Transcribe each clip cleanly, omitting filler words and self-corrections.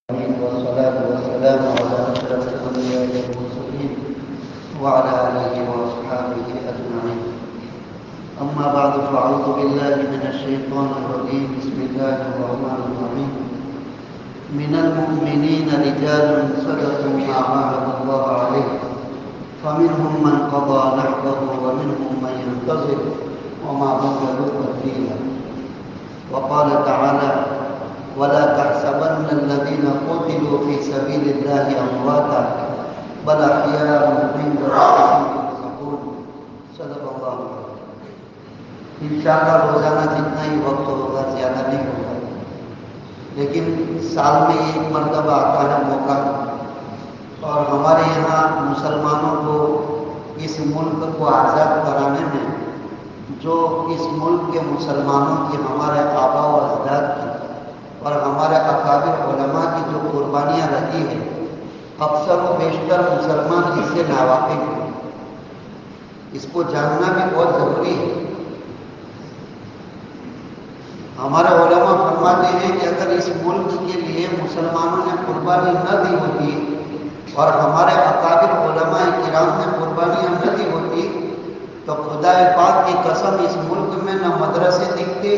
والصلاة والسلام على أشرف الأنبياء والمرسلين وعلى آله وأصحابه أجمعين. أما بعد فأعوذ بالله من الشيطان الرجيم. بسم الله الرحمن الرحيم. من المؤمنين رجال صدقوا ما عاهدوا الله عليه فمنهم من قضى نحبه ومنهم من ينتظر وما بدلوا تبديلا. وقال تعالى: ولا تحسبن الذين قتلوا في سبيل الله أمواتا بل أحياء عند ربهم يرزقون. صدق اللہ العظیم. انشاءاللہ روزانہ جتنا ہی وقت ہوگا زیادہ نہیں ہوگا، لیکن سال میں ایک مرتبہ آتا ہے موقع، اور ہمارے یہاں مسلمانوں کو اس ملک کو آزاد کرانے میں جو اس ملک کے مسلمانوں کی، ہمارے آبا و اجداد کی اور ہمارے اکابر علماء کی جو قربانیاں رہی ہیں، اکثر و بیشتر مسلمان اس سے ناواقف ہیں. اس کو جاننا بھی بہت ضروری ہے. ہمارے علماء فرماتے ہیں کہ اگر اس ملک کے لیے مسلمانوں نے قربانی نہ دی ہوتی اور ہمارے اکابر علماء کرام نے قربانیاں نہ دی ہوتی تو خدا پاک کی قسم اس ملک میں نہ مدرسے دکھتے،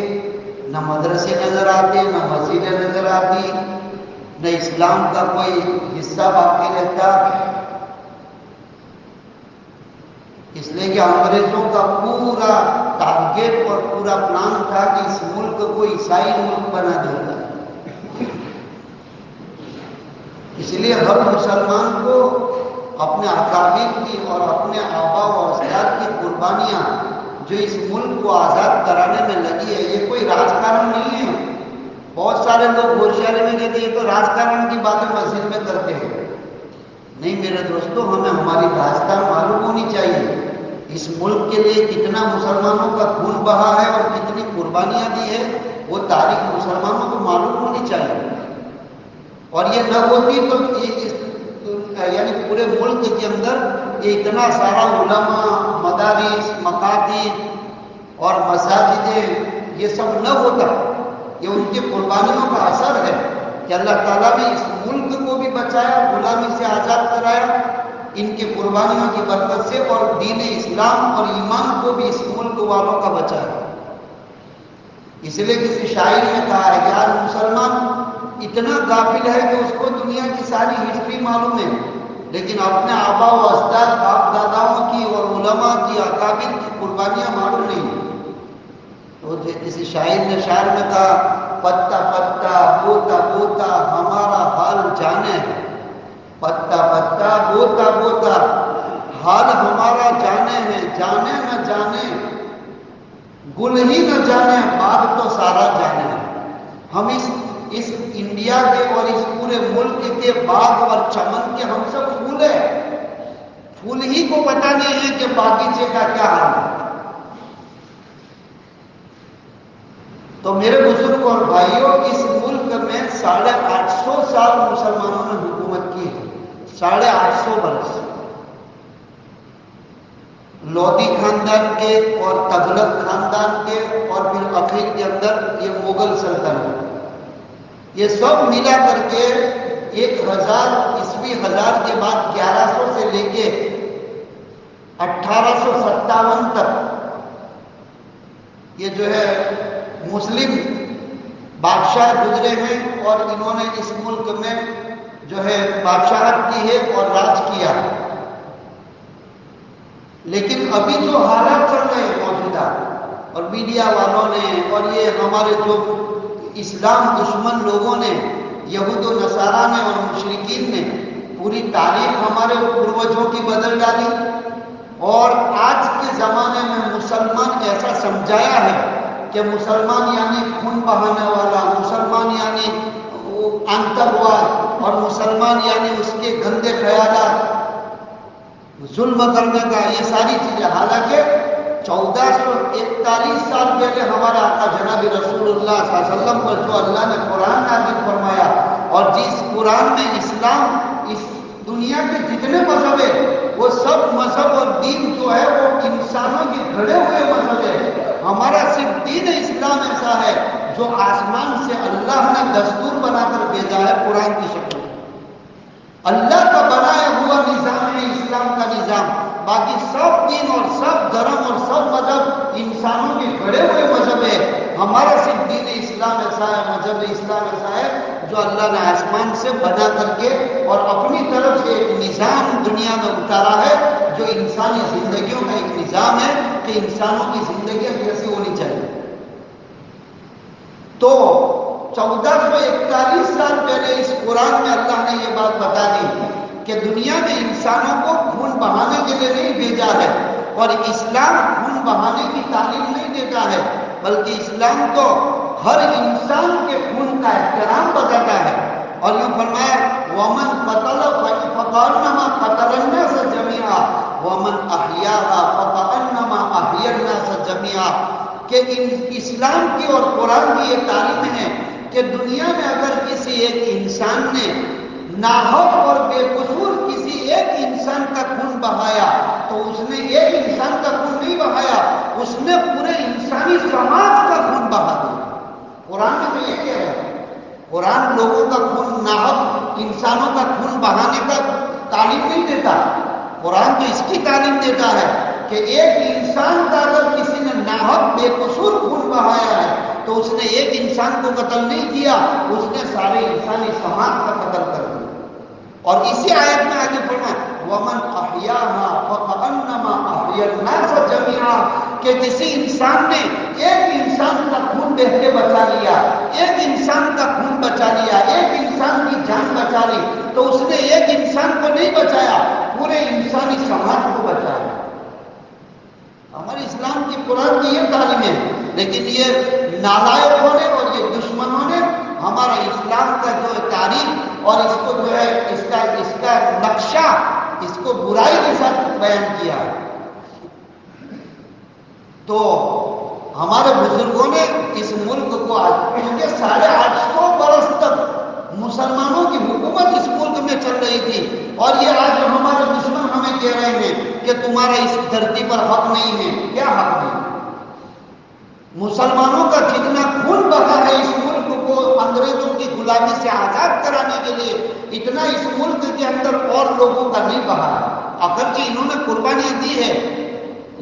نہ مدرسے نظر آتے، نہ مسجدیں نظر آتی، نہ اسلام کا کوئی حصہ باقی رہتا. اس لیے کہ انگریزوں کا پورا ٹارگیٹ اور پورا پلان تھا کہ اس ملک کو عیسائی ملک بنا دیا. اس لیے ہر مسلمان کو اپنے اکابر کی اور اپنے آبا و اجداد کی قربانیاں جو اس ملک کو آزاد کرانے میں لگی ہے، یہ کوئی راجکارن نہیں ہے. بہت سارے لوگ گوشیارے میں کہتے ہیں یہ تو راجکارن کی باتیں مسجد میں کرتے ہیں. نہیں میرے دوستوں، ہمیں ہماری داستان معلوم ہونی چاہیے. اس ملک کے لیے کتنا مسلمانوں کا خون بہا ہے اور کتنی قربانیاں دی ہے، وہ تاریخ مسلمانوں کو معلوم ہونی چاہیے. اور یہ نہ ہوتی تو یعنی پورے ملک کے اندر یہ اتنا سارا علماء، مدارس، مکاتب اور مساجدیں یہ سب نہ ہوتا. یہ ان کی قربانیوں کا اثر ہے کہ اللہ تعالیٰ نے اس ملک کو بھی بچایا، غلامی سے آزاد کرایا ان کی قربانیوں کی برکت سے، اور دین اسلام اور ایمان کو بھی اس ملک والوں کا بچایا. اس لیے کسی شاعر نے کہا ہے کہ آج مسلمان اتنا غافل ہے کہ اس کو دنیا کی ساری ہسٹری معلوم ہے، لیکن اپنے آبا و اجداد، باپ داداؤں کی اور علماء کی، اکابر کی قربانیاں معلوم نہیں. تو کسی شاعر نے کہا: پتا پتا بوتا بوتا ہمارا حال جانے، پتا پتا بوتا بوتا حال ہمارا جانے ہے، جانے نہ جانے گل ہی نہ جانے باغ تو سارا جانے. ہم اس انڈیا کے اور اس پورے ملک کے باغ اور چمن کے ہم سب پھول ہیں، پھول ہی کو پتہ نہیں ہے کہ باغیچے کا کیا حال ہے. تو میرے بزرگ اور بھائیوں، اس ملک میں 850 سال مسلمانوں نے حکومت کی ہے. 850 برس. لودھی خاندان کے اور تغلق خاندان کے اور پھر اخیر کے اندر یہ مغل سلطنت، یہ سب ملا کر کے 1000 عیسوی کے بعد 1100 سے لے کے 1857 تک یہ جو ہے مسلم بادشاہ گزرے ہیں، اور انہوں نے اس ملک میں جو ہے بادشاہت کی ہے اور راج کیا. لیکن ابھی جو حالات چل رہے ہیں موجودہ، اور میڈیا والوں نے اور یہ ہمارے جو اسلام دشمن لوگوں نے، یہود و نصارہ نے اور مشرکین نے پوری تاریخ ہمارے پروجوں کی بدل ڈالی، اور آج کے زمانے میں مسلمان ایسا سمجھایا ہے کہ مسلمان یعنی خون بہانے والا، مسلمان یعنی آتنکواد، اور مسلمان یعنی اس کے گندے خیالات، ظلم کرنے کا، یہ ساری چیزیں. حالانکہ 1441 سال پہلے ہمارا آقا جناب رسول اللہ صلی اللہ علیہ وسلم پر جو اللہ نے قرآن نازل فرمایا، اور جس قرآن میں اسلام، اس دنیا کے جتنے مذہب ہیں وہ سب مذہب اور دین جو ہے وہ انسانوں کے گھڑے ہوئے مذہب ہے. ہمارا صرف دین اسلام ایسا ہے جو آسمان سے اللہ نے دستور بنا کر بھیجا ہے قرآن کی شکل میں۔ اللہ کا بنایا ہوا نظام ہے اسلام کا نظام۔ باقی سب دین اور سب دھرم اور سب مذہب انسانوں کے گھڑے ہوئے مذہب ہے، ہمارا صرف دین اسلام ایسا ہے، مذہب اسلام ایسا ہے جو اللہ نے آسمان سے بنا کر کے اور اپنی طرف سے ایک نظام دنیا میں اتارا ہے، جو انسانی زندگیوں کا ایک نظام ہے کہ انسانوں کی زندگیاں کیسی ہونی چاہیے۔ تو 1441 سال پہلے اس قرآن میں اللہ نے یہ بات بتا دی کہ دنیا میں انسانوں کو خون بہانے کے لیے نہیں بھیجا ہے، اور اسلام خون بہانے کی تعلیم نہیں دیتا ہے، بلکہ اسلام تو ہر انسان کے خون کا احترام بتاتا ہے۔ اور یوں فرمایا وَمَنْ قَتَلَ فَكَأَنَّمَا قَتَلَ النَّاسَ جَمِيعًا وَمَنْ أَحْيَاهَا فَكَأَنَّمَا أَحْيَا النَّاسَ جَمِيعًا، کہ اسلام کی اور قرآن کی یہ تعلیم ہے کہ دنیا میں اگر کسی ایک انسان نے ناحق اور بے قصور کسی ایک انسان کا خون بہایا تو اس نے ایک انسان کا خون نہیں بہایا، اس نے پورے انسانی سماج کا خون بہا دیا۔ قرآن میں تو یہ کہہ رہا ہے، قرآن لوگوں کا خون ناحق انسانوں کا خون بہانے کا تعلیم نہیں دیتا، قرآن تو اس کی تعلیم دیتا ہے کہ ایک انسان کا اگر کسی نے ناحق بے قصور خون بہایا ہے تو اس نے ایک انسان کو قتل نہیں کیا، اس نے سارے انسانی سماج کا قتل کر دیا۔ اور اسی آیت میں آگے فرمایا وَمَنْ أَحْيَاهَا فَكَأَنَّمَا أَحْيَا النَّاسَ جَمِيعًا، کہ کسی انسان نے ایک انسان کا خون بہہ کے بچا لیا، ایک انسان کا خون بچا لیا، ایک انسان کی جان بچا لی، تو اس نے ایک انسان کو نہیں بچایا، پورے انسانی سماج کو بچایا۔ ہمارے اسلام کی قرآن کی یہ تعلیم ہے، لیکن یہ نالائقوں نے اور یہ دشمنوں نے ہمارا اسلام کا جو تاریخ اور اس کو جو ہے اس کا نقشہ اس کو برائی کے ساتھ بیان کیا۔ تو ہمارے بزرگوں نے اس ملک کو کیونکہ 850 برس تک مسلمانوں کی حکومت اس ملک میں چل رہی تھی، اور یہ آج ہمارے دشمن ہمیں کہہ رہے ہیں کہ تمہارا اس دھرتی پر حق نہیں ہے۔ کیا حق نہیں؟ مسلمانوں کا جتنا خون بہا ہے اس ملک کو انگریزوں کی غلامی سے آزاد کرانے کے لیے، اتنا اس ملک کے اندر اور لوگوں کا نہیں بہا۔ اگرچہ انہوں نے قربانیاں دی ہے،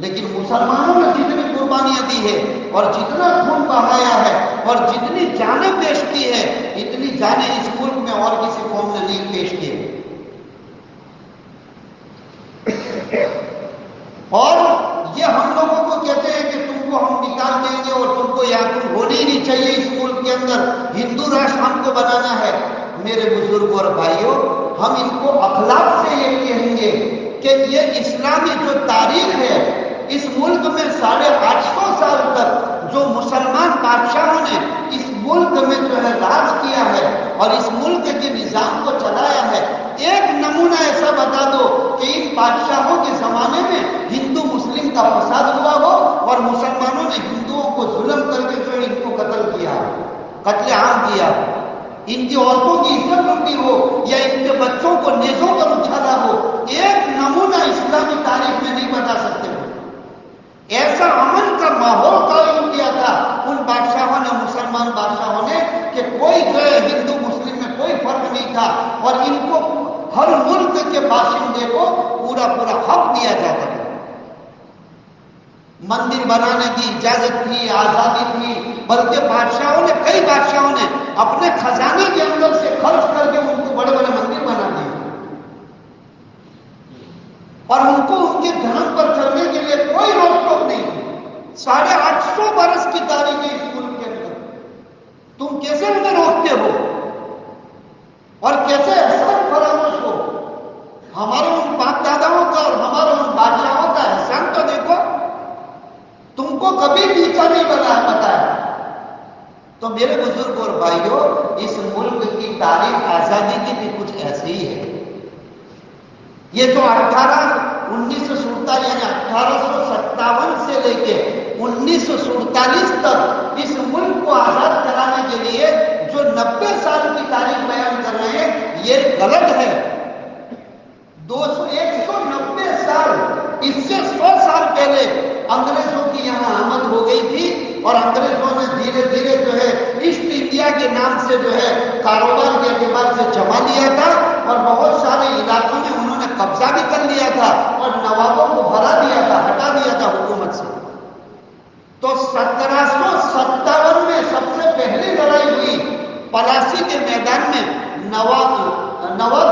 لیکن مسلمانوں نے جتنی قربانیاں دی ہے اور جتنا خون بہایا ہے اور جتنی جانیں پیش کی ہے، اتنی جانیں اس ملک میں اور کسی قوم نے نہیں پیش کی۔ اور یہ ہم لوگوں کو کہتے ہیں کہ تم کو ہم نکال دیں گے اور تم کو یہاں تم ہونے ہی نہیں چاہیے اس ملک کے اندر، ہندو راشٹر ہم کو بنانا ہے۔ میرے بزرگ اور بھائیوں، ہم ان کو اخلاق سے یہ کہیں گے کہ یہ اسلامی جو تاریخ ہے اس ملک میں 850 سال تک جو مسلمان بادشاہوں نے اس ملک میں جو ہے راج کیا ہے اور اس ملک کے نظام کو چلایا ہے، ایک نمونہ ایسا بتا دو کہ ان بادشاہوں کے زمانے میں ہندو مسلم کا فساد ہوا ہو اور مسلمانوں نے ہندوؤں کو ظلم کر کے جو ہے ان کو قتل کیا، قتل عام کیا، ان کی عورتوں کی عزت لوٹی ہو یا ان کے بچوں کو نیزوں پر اچھالا ہو۔ ایک نمونہ اسلامی تاریخ میں نہیں بتا سکتے ہو۔ ایسا امن کا ماحول قائم کیا تھا ان بادشاہوں نے، مسلمان بادشاہوں نے، کہ کوئی جو ہے ہندو مسلم میں کوئی فرق نہیں تھا، اور ان کو ہر ملک کے باشندے کو پورا حق دیا جاتا تھا۔ مندر بنانے کی اجازت تھی، آزادی تھی، بلکہ کئی بادشاہوں نے اپنے خزانے کے اندر سے خرچ کر کے ان کو بڑے بڑے مندر بنا دیے، اور ان کو ان کے دھرم پر چلنے کے لیے کوئی روک ٹوک نہیں تھی۔ 850 برس کی تاریخ ہے اس ملک کے اندر، تم کیسے انہیں روکتے ہو اور کیسے احسان فراموش ہو؟ ہمارے ان باپ داداؤں کا اور ہمارے ان بادشاہوں کا احسان تو دیکھو، تم کو کبھی پیچھا نہیں بتایا۔ تو میرے بزرگ اور بھائیوں، اس ملک کی تاریخ آزادی کی بھی کچھ ایسی ہی ہے۔ یہ جو 1947 یعنی 1857 سے لے کے 1947 تک اس ملک کو آزاد کرانے کے لیے جو 90 سال کی تاریخ بیان کر رہے ہیں، یہ غلط ہے۔ 190 سال، اس سے 100 سال پہلے انگریزوں کی یہاں آمد ہو گئی تھی، اور انگریزوں نے دھیرے دھیرے جو ہے کے نام سے جو ہے کاروبار کے اعتبار سے جما لیا تھا اور بہت سارے علاقوں میں انہوں نے قبضہ بھی کر لیا تھا اور نوابوں کو بھرا دیا تھا، ہٹا دیا تھا حکومت سے۔ تو 1757 میں سب سے پہلی لڑائی ہوئی پلاسی کے میدان میں نواب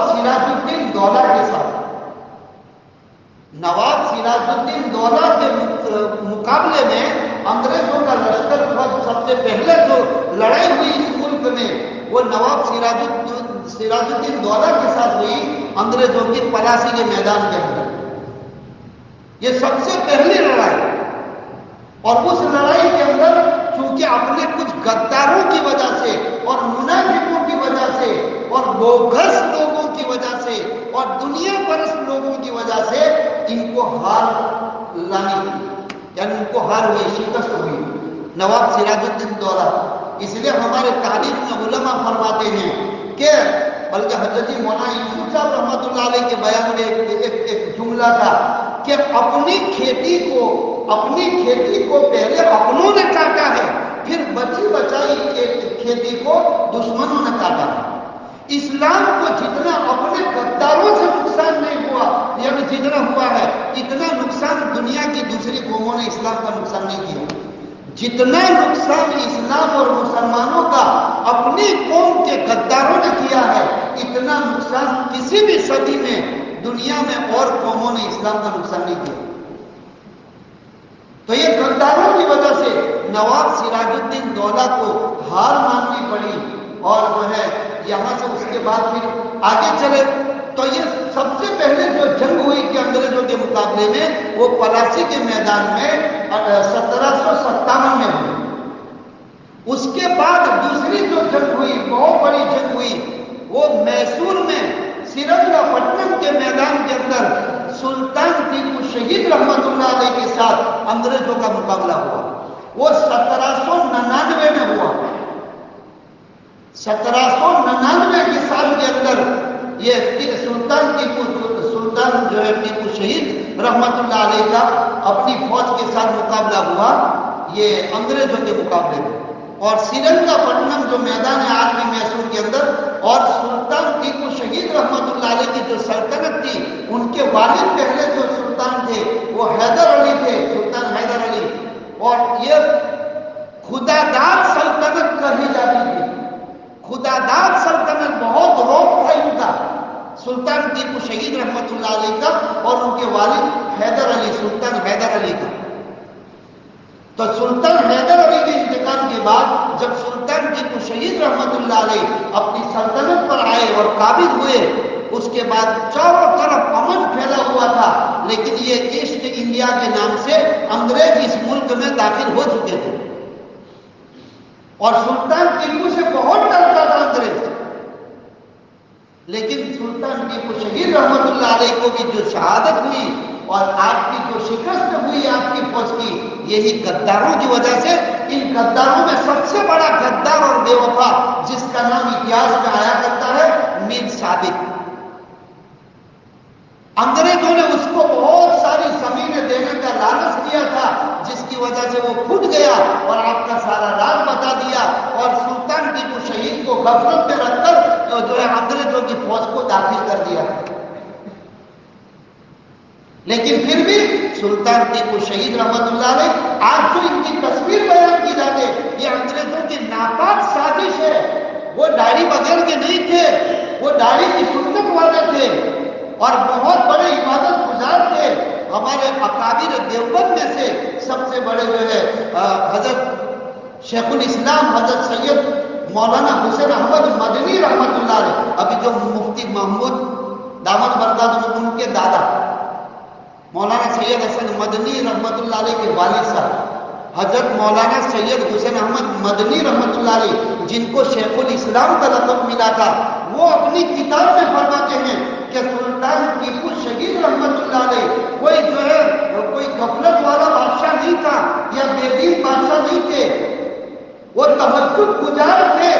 سراج الدین دولہ کے ساتھ۔ نواب سراج الدین دولہ کے مقابلے میں انگریزوں کا لشکر سب سے پہلے جو لڑائی ہوئی اس ملک میں وہ نواب سراج الدین دولہ کے ساتھ ہوئی انگریزوں کی پلاسی کے میدان کے اندر۔ یہ سب سے پہلی لڑائی، اور اس لڑائی کے اندر چونکہ اپنے کچھ غداروں کی وجہ سے اور منافقوں کی وجہ سے اور بوگس لوگوں کی وجہ سے اور دنیا پرست لوگوں کی وجہ سے ان کو ہار لانی ہوئی، یعنی ان کو ہار ہوئی، شکست ہوئی نواب سراج الدین دولہ۔ اس لیے ہمارے تاریخ میں علماء فرماتے ہیں کہ بلکہ حضرت مولانا یوسف صاحب رحمۃ اللہ علیہ کے بیان میں ایک جملہ تھا کہ اپنی کھیتی کو پہلے اپنوں نے کاٹا ہے، پھر بچی بچائی کھیتی کو دشمنوں نے کاٹا ہے۔ اسلام کو جتنا اپنے غداروں سے نقصان نہیں ہوا، یعنی جتنا ہوا ہے اتنا نقصان دنیا کی دوسری قوموں نے اسلام کا نقصان نہیں کیا۔ جتنا نقصان اسلام اور مسلمانوں کا اپنی قوم کے غداروں نے کیا ہے، اتنا نقصان کسی بھی صدی میں دنیا میں اور قوموں نے اسلام کا نقصان نہیں کیا۔ تو یہ غداروں کی وجہ سے نواب سراج الدین دولہ کو ہار ماننی پڑی، اور جو ہے یہاں سے اس کے بعد پھر آگے چلے تو یہ سب سے پہلے جو جنگ ہوئی کہ انگریزوں کے مقابلے میں وہ پلاسی کے میدان میں 1757 میں ہوئی۔ اس کے بعد دوسری جو جنگ ہوئی، بہت بڑی جنگ ہوئی، وہ میسور میں سرنگا پٹنم کے میدان کے اندر سلطان ٹیپو شہید رحمت اللہ علیہ کے ساتھ انگریزوں کا مقابلہ ہوا۔ وہ 1799 میں ہوا۔ 1799 کے سال کے اندر یہ سلطان جو ہے ٹیپو شہید رحمت اللہ علیہ کا اپنی فوج کے ساتھ مقابلہ ہوا یہ انگریزوں کے مقابلے میں، اور سرنگا پٹنم جو میدان ہے آج بھی میسور کے اندر، اور سلطان ٹیپو شہید رحمت اللہ علیہ کی جو سلطنت تھی ان کے والد پہلے جو سلطان تھے وہ حیدر علی تھے، سلطان حیدر علی، اور یہ خدا داد سلطنت کہی جاتی تھی۔ خدا داد سلطنت، بہت روب تھا ان کا، سلطان ٹیپو شہید رحمت اللہ علیہ کا اور ان کے والد حیدر علی، سلطان حیدر علی کا۔ تو سلطان حیدر علی کے انتقال کے بعد جب سلطان ٹیپو شہید رحمت اللہ علیہ اپنی سلطنت پر آئے اور قابض ہوئے، اس کے بعد چاروں طرف امن پھیلا ہوا تھا، لیکن یہ ایسٹ انڈیا کے نام سے انگریز اس ملک میں داخل ہو چکے تھے، اور سلطان ٹیپو سے بہت ڈرتا تھا انگریز۔ لیکن سلطان ٹیپو شہید رحمت اللہ علیہ کو بھی جو شہادت ہوئی اور آپ کی جو شکست ہوئی آپ کی فوج کی، یہی غداروں کی وجہ سے۔ ان غداروں میں سب سے بڑا غدار اور بے وفا جس کا نام اتہاس میں آیا کرتا ہے میر صادق۔ انگریزوں نے اس کو بہت ساری زمینیں دینے کا لالچ دیا تھا، جس کی وجہ سے وہ پھٹ گیا اور آپ کا سارا راز بتا دیا، اور سلطان ٹیپو شہید کو غفلت میں رکھ کر جو ہے انگریزوں کی فوج کو داخل کر دیا۔ لیکن پھر بھی سلطان ٹیپو شہید رحمت اللہ علیہ، آج جو ان کی تصویر بیان کی جاتی ہے، یہ انگریزوں کی ناپاک سازش ہے۔ وہ داڑھی بغیر کے نہیں تھے، وہ داڑھی کی سنت والے تھے اور بہت بڑے عبادت گزار تھے۔ ہمارے اکابر دیوبند میں سے سب سے بڑے جو ہے حضرت شیخ الاسلام حضرت سید مولانا حسین احمد مدنی رحمت اللہ علیہ، ابھی جو مفتی محمود دامت برکاتہ ان کے دادا مولانا سید حسن مدنی رحمت اللہ علیہ کے والد صاحب حضرت مولانا سید حسین احمد مدنی رحمت اللہ علیہ، جن کو شیخ الاسلام کا لقب ملا تھا، وہ اپنی کتاب میں فرماتے ہیں کہ سلطان ٹیپو شہید رحمت اللہ علیہ کوئی جو ہے کوئی غفلت والا بادشاہ نہیں تھا یا بے دین بادشاہ نہیں تھے، وہ تہجد گزار تھے،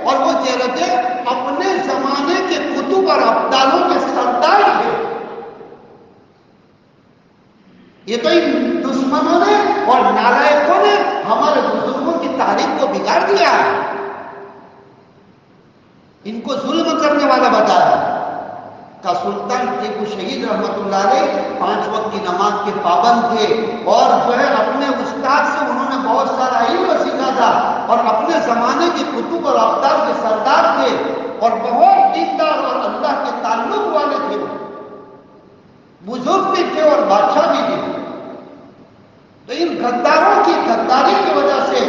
اور وہ چہرے اپنے زمانے کے کتب اور ابدالوں کے سردار تھے۔ یہ تو ان دشمنوں نے اور نالائقوں نے ہمارے بزرگوں کی تاریخ کو بگاڑ دیا ہے۔ ان کو ظلم کرنے والا بتایا کا سلطان ٹیپو شہید رحمت اللہ علیہ 5 وقت کی نماز کے پابند تھے، اور جو ہے اپنے استاد سے انہوں نے بہت سارا علم سیکھا تھا، اور اپنے زمانے کے کتب اور ابدال کے سردار تھے، اور بہت دیندار اور اللہ کے تعلق والے تھے، بزرگ بھی تھے اور بادشاہ بھی تھے۔ تو ان غداروں کی غداری کی وجہ سے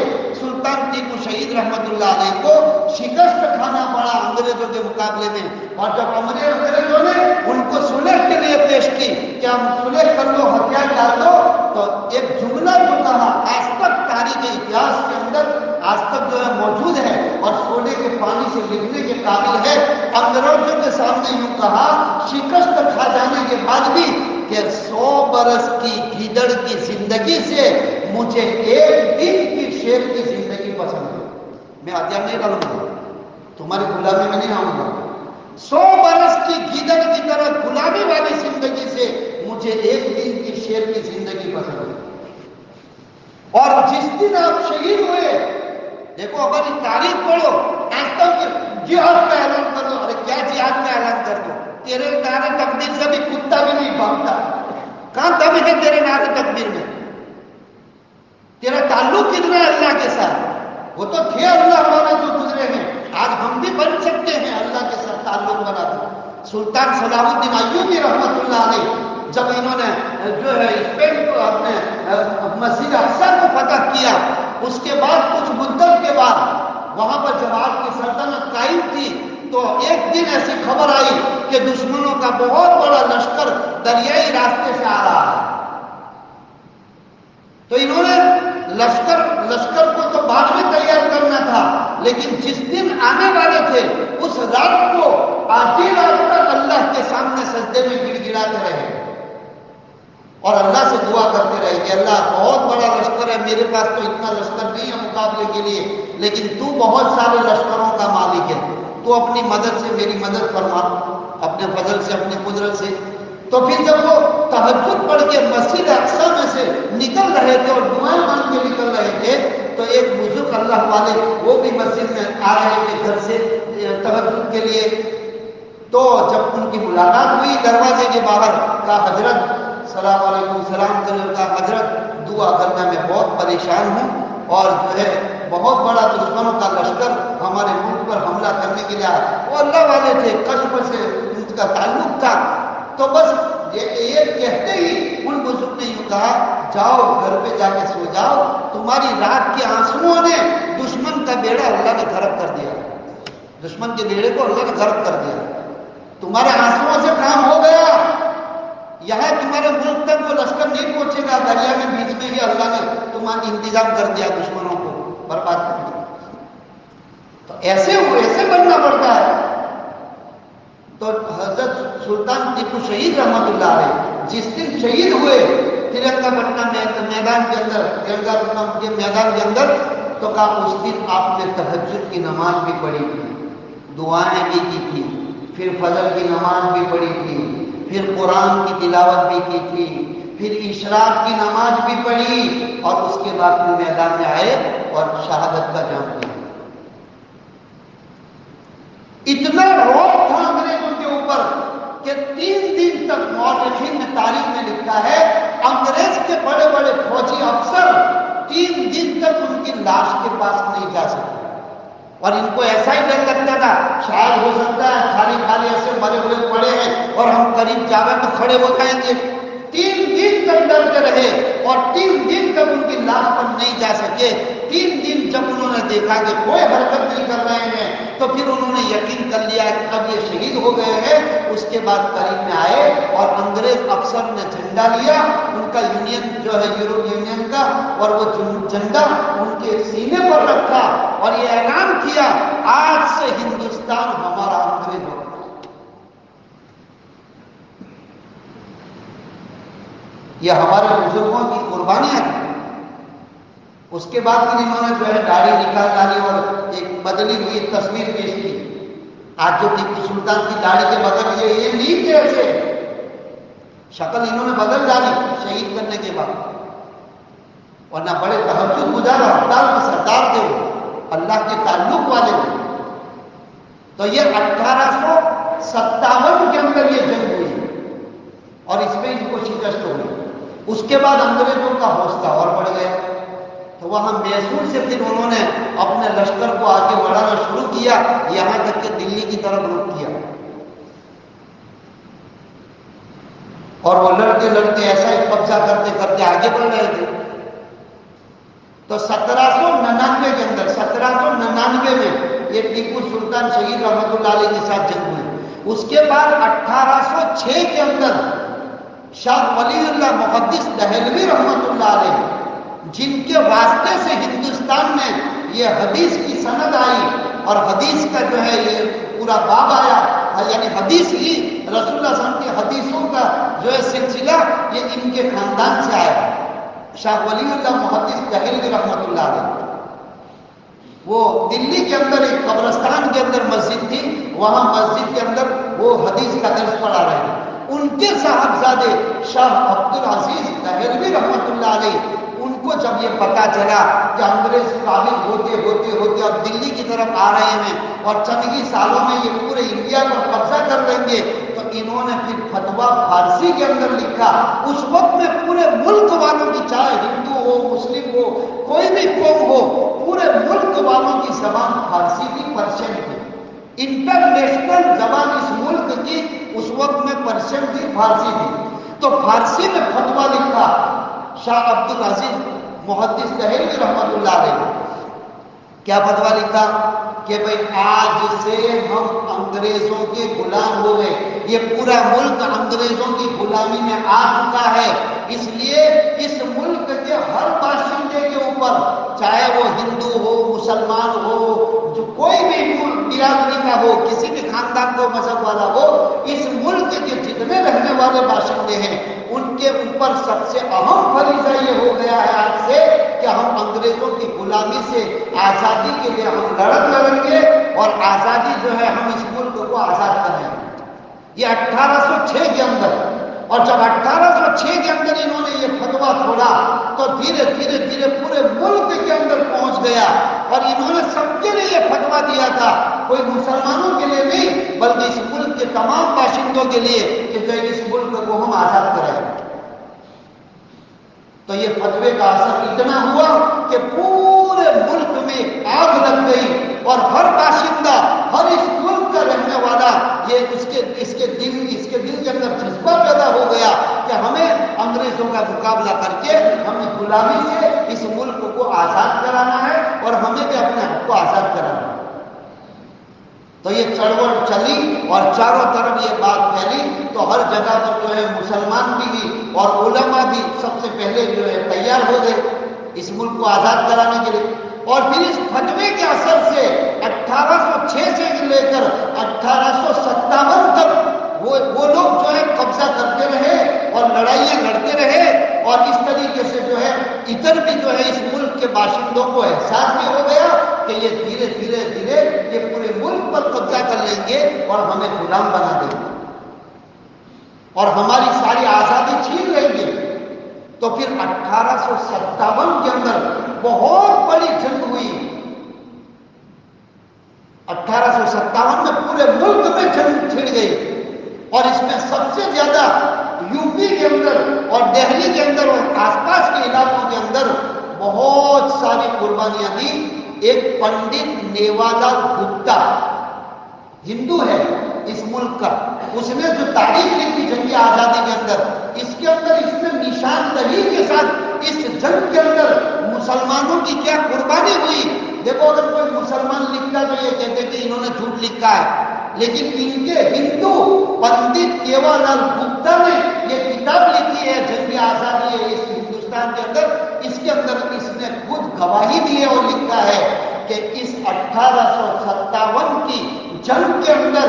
سلطان ٹیپو شہید رحمت اللہ علیہ کو شکست کھانا پڑا انگریزوں کے مقابلے میں، اور جب انگریزوں نے ان کو صلح کے لیے پیش کی کہ ہم صلح کر لو، ہتھیار ڈال دو، تو ایک جملہ جو کہا آج تک تاریخ اتہاس کے اندر آج تک جو ہے موجود ہے اور سونے کے پانی سے لکھنے کے قابل ہے۔ انگریزوں کے سامنے یوں کہا شکست کھا جانے کے بعد بھی کہ 100 برس کی گیدڑ کی زندگی سے مجھے 1 دن کی شیر کی زندگی پسند ہے، میں ہتھیار نہیں ڈالوں گا، تمہاری غلامی میں نہیں آؤں گا۔ 100 برس کی گیدڑ کی طرح غلامی والی زندگی سے مجھے 1 دن کی شیر کی زندگی پسند ہے۔ اور جس دن آپ شہید ہوئے، دیکھو ہماری تاریخ پڑھو، ایسا کہ جہاد کا اعلان کر دو، ارے کیا جہاد کا اعلان کر دو، تیرے نعرے تکبیر سے بھی کتا بھی نہیں بھاگتا، کہاں دم ہے تیرے نعرے تکبیر میں؟ تیرا تعلق کتنا ہے اللہ کے ساتھ؟ وہ تو تھے اللہ والے جو گزرے ہیں، آج ہم بھی بن سکتے ہیں اللہ کے ساتھ تعلق بنا دو۔ سلطان صلاح الدین ایوبی رحمت اللہ علیہ جب انہوں نے جو ہے اسپین کو اپنے مسجد اقصی کو فتح کیا، اس کے بعد کچھ مدت کے بعد وہاں پر جب آپ کی سلطنت قائم تھی تو ایک دن ایسی خبر آئی کہ دشمنوں کا بہت بڑا لشکر دریائی راستے سے آ رہا ہے۔ تو انہوں نے لشکر کو تو بعد میں تیار کرنا تھا، لیکن جس دن آنے والے تھے اس رات کو آدھی رات تک اللہ کے سامنے سجدے میں گڑ گڑاتے رہے اور اللہ سے دعا کرتے رہے کہ اللہ بہت بڑا لشکر ہے، میرے پاس تو اتنا لشکر نہیں ہے مقابلے کے لیے، لیکن تو بہت سارے لشکروں کا مالک ہے، تو اپنی مدد سے میری مدد فرما، اپنے فضل سے، اپنی قدرت سے۔ تو پھر جب وہ تہجد پڑھ کے مسجد اقصی میں سے نکل رہے تھے اور دعائیں مانگ کے نکل رہے تھے، تو ایک بزرگ اللہ والے وہ بھی مسجد میں آ رہے تھے گھر سے تہجد کے لیے۔ تو جب ان کی ملاقات ہوئی دروازے کے باہر، کہا حضرت السلام علیکم، سلام کرے، کہا حضرت دعا کرنا میں بہت پریشان ہوں، اور جو ہے بہت بڑا دشمنوں کا لشکر ہمارے ملک پر حملہ کرنے کے لیے آیا۔ وہ اللہ والے تھے، کشف سے ان کا تعلق تھا، تو بس یہ کہتے ہی ان بزرگ نے یوں کہا جاؤ گھر پہ جا کے سو جاؤ، تمہاری رات کے آنسوؤں نے دشمن کا بیڑا اللہ نے غرق کر دیا، دشمن کے بیڑے کو اللہ نے غرق کر دیا، تمہارے آنسوؤں سے کام ہو گیا، یہاں تمہارے ملک تک وہ لشکر نہیں پہنچے گا، دریا میں بیچ میں ہی اللہ نے تمہارا انتظام کر دیا دشمنوں کو برباد کر دیا۔ تو ایسے بننا پڑتا ہے۔ تو حضرت سلطان ٹیپو شہید رحمت اللہ علیہ جس دن شہید ہوئے ترنگا پٹنم میدان کے اندر، ترنگا پٹنم کے میدان کے اندر، تو کہا اس دن آپ نے تہجد کی نماز بھی پڑھی تھی، دعائیں بھی کی تھی، پھر فجر کی نماز بھی پڑھی تھی، پھر قرآن کی تلاوت بھی کی تھی، پھر اشراق کی نماز بھی پڑھی، اور اس کے بعد پھر میدان میں آئے اور شہادت کا جام کیا۔ اتنا روب تھا انگریزوں کے اوپر کہ 3 دن تک مورخین نے تاریخ میں لکھا ہے انگریز کے بڑے بڑے فوجی افسر 3 دن تک ان کی لاش کے پاس نہیں جا سکتے، اور ان کو ایسا ہی ڈر لگتا تھا شاید ہو سکتا ہے خالی خالی ایسے مرے ہوئے پڑے ہیں اور ہم قریب جاوے تو کھڑے ہو جائیں گے۔ 3 دن تک ڈرتے رہے اور 3 دن تک ان کی لاش پر نہیں جا سکے۔ 3 دن جب انہوں نے دیکھا کہ کوئی حرکت نہیں کر رہے ہیں تو پھر انہوں نے یقین کر لیا کہ اب یہ شہید ہو گئے ہیں۔ اس کے بعد قریب میں آئے اور انگریز افسر نے جھنڈا لیا ان کا یونین جو ہے یورپ یونین کا، اور وہ جھنڈا ان کے سینے پر رکھا اور یہ اعلان کیا آج سے ہندوستان ہمارا انگریز ہوگا۔ یہ ہمارے بزرگوں کی قربانیاں تھیں۔ اس کے بعد پھر انہوں نے جو ہے داڑھی نکال ڈالی اور ایک بدلی ہوئی تصویر پیش کی۔ آج جو ٹیپو سلطان کی داڑھی کے بغیر یہ نہیں تھے، ایسے شکل انہوں نے بدل ڈالی شہید کرنے کے بعد، ورنہ بڑے تہجد گزار ابدال کے سردار تھے، وہ اللہ کے تعلق والے تھے۔ تو یہ 1857 کے اندر یہ جنگ ہوئی اور اس میں ان کو شکست ہوئی. اس کے بعد انگریزوں کا حوصلہ اور بڑھ گیا. تو وہاں میسور سے پھر انہوں نے اپنے لشکر کو آگے بڑھانا شروع کیا، یہاں تک کہ دلی کی طرف رخ کیا. اور وہ لڑتے لڑتے ایسا ہی قبضہ کرتے کرتے آگے بڑھ رہے تھے. تو 1799 کے اندر 1799 میں یہ ٹیپو سلطان شہید رحمت اللہ علیہ کے ساتھ جنگ ہوئی. اس کے بعد 1806 کے اندر شاہ ولی اللہ محدث دہلوی رحمت اللہ علیہ، جن کے واسطے سے ہندوستان میں یہ حدیث کی سند آئی اور حدیث کا جو ہے یہ پورا باب آیا، یعنی حدیث ہی رسول اللہ صلی اللہ علیہ وسلم کی حدیثوں کا جو ہے سلسلہ یہ ان کے خاندان سے آیا. شاہ ولی اللہ محدث دہلوی رحمت اللہ علیہ، وہ دلی کے اندر ایک قبرستان کے اندر مسجد تھی، وہاں مسجد کے اندر وہ حدیث کا درس پڑھا رہے ہیں. ان کے صاحبزادے شاہ عبدالعزیز دہلوی رحمت اللہ علیہ، ان کو جب یہ پتا چلا کہ انگریز قابل ہوتے ہوتے ہوتے اب دلی کی طرف آ رہے ہیں اور چند ہی سالوں میں یہ پورے انڈیا پر قبضہ کر لیں گے، تو انہوں نے پھر فتویٰ فارسی کے اندر لکھا. اس وقت میں پورے ملک والوں کی، چاہے ہندو ہو مسلم ہو کوئی بھی قوم ہو، پورے ملک والوں کی زبان فارسی تھی، پرشین تھی. انٹرنیشنل زبان اس ملک کی اس وقت میں پرشین تھی، فارسی تھی. تو فارسی میں فتویٰ لکھا شاہ عبدالعزیز محدث دہلوی رحمت اللہ علیہ. کیا فتویٰ لکھا کہ بھئی آج سے ہم انگریزوں کے غلام ہو گئے، یہ پورا ملک انگریزوں کی غلامی میں آ چکا ہے. اس لیے اس ملک کے ہر باشندے کے اوپر، چاہے وہ ہندو ہو مسلمان ہو، جو کوئی بھی برادری کا ہو، کسی بھی خاندان کو مذہب والا ہو، اس ملک کے جتنے رہنے والے باشندے ہیں ان کے اوپر سب سے اہم فریضہ یہ ہو گیا ہے آج سے کہ ہم انگریزوں کی غلامی سے آزادی کے لیے ہم لڑیں گے اور آزادی جو ہے ہم اس ملک کو آزاد کریں گے. یہ 1806 کے اندر. اور جب 1806 کے اندر انہوں نے یہ فتویٰ چھوڑا تو دھیرے دھیرے دھیرے پورے ملک کے اندر پہنچ گیا. اور انہوں نے سب کے لیے یہ فتویٰ دیا تھا، کوئی مسلمانوں کے لیے نہیں بلکہ اس ملک کے تمام باشندوں کے لیے کہ جو اس ملک کو ہم آزاد کریں. تو یہ فتوے کا اثر اتنا ہوا کہ پورے ملک میں آگ لگ گئی اور ہر باشندہ، ہر اس ملک کا رہنے والا یہ اس کے دل کے اندر جذبہ پیدا ہو گیا کہ ہمیں انگریزوں کا مقابلہ کر کے ہمیں غلامی سے اس ملک کو آزاد کرانا ہے اور ہمیں بھی اپنے حق کو آزاد کرانا ہے. تو یہ چڑوڑ چلی اور چاروں طرف یہ بات پھیلی تو ہر جگہ پر جو ہے مسلمان بھی اور علماء بھی سب سے پہلے جو ہے تیار ہو گئے اس ملک کو آزاد کرانے کے لیے. اور پھر اس فتوے کے اثر سے 1806 سے لے کر 1857 تک وہ لوگ جو ہے قبضہ کرتے رہے اور لڑائیاں لڑتے رہے. اور اس طریقے سے جو ہے ادھر بھی جو ہے اس ملک کے باشندوں کو احساس بھی ہو گیا کہ یہ دھیرے دھیرے دھیرے یہ پورے ملک پر قبضہ کر لیں گے اور ہمیں غلام بنا دیں گے اور ہماری ساری آزادی چھین لیں گے. تو پھر 1857 کے اندر بہت بڑی جنگ ہوئی. 1857 میں پورے ملک میں جنگ چھڑ گئی اور اس میں سب سے زیادہ یو پی کے اندر اور دہلی کے اندر اور آس پاس کے علاقوں کے اندر بہت ساری قربانیاں دی. ایک پنڈت نیوالال گپتا ہندو ہے اس ملک کا، اس نے جو تاریخ لکھی جنگی آزادی کے اندر، اس کے اندر اس نے نشاندہی کے ساتھ اس جنگ کے اندر مسلمانوں کی کیا قربانی ہوئی. دیکھو اگر کوئی مسلمان لکھتا تو یہ کہتے کہ انہوں نے جھوٹ لکھا ہے، لیکن ان کے ہندو پنڈت نیوالال گپتا نے یہ کتاب لکھی ہے جنگی آزادی ہے اس ہندوستان کے اندر. اس کے اندر اس نے خود گواہی دی ہے اور لکھا ہے کہ اس 1857 کی جنگ کے اندر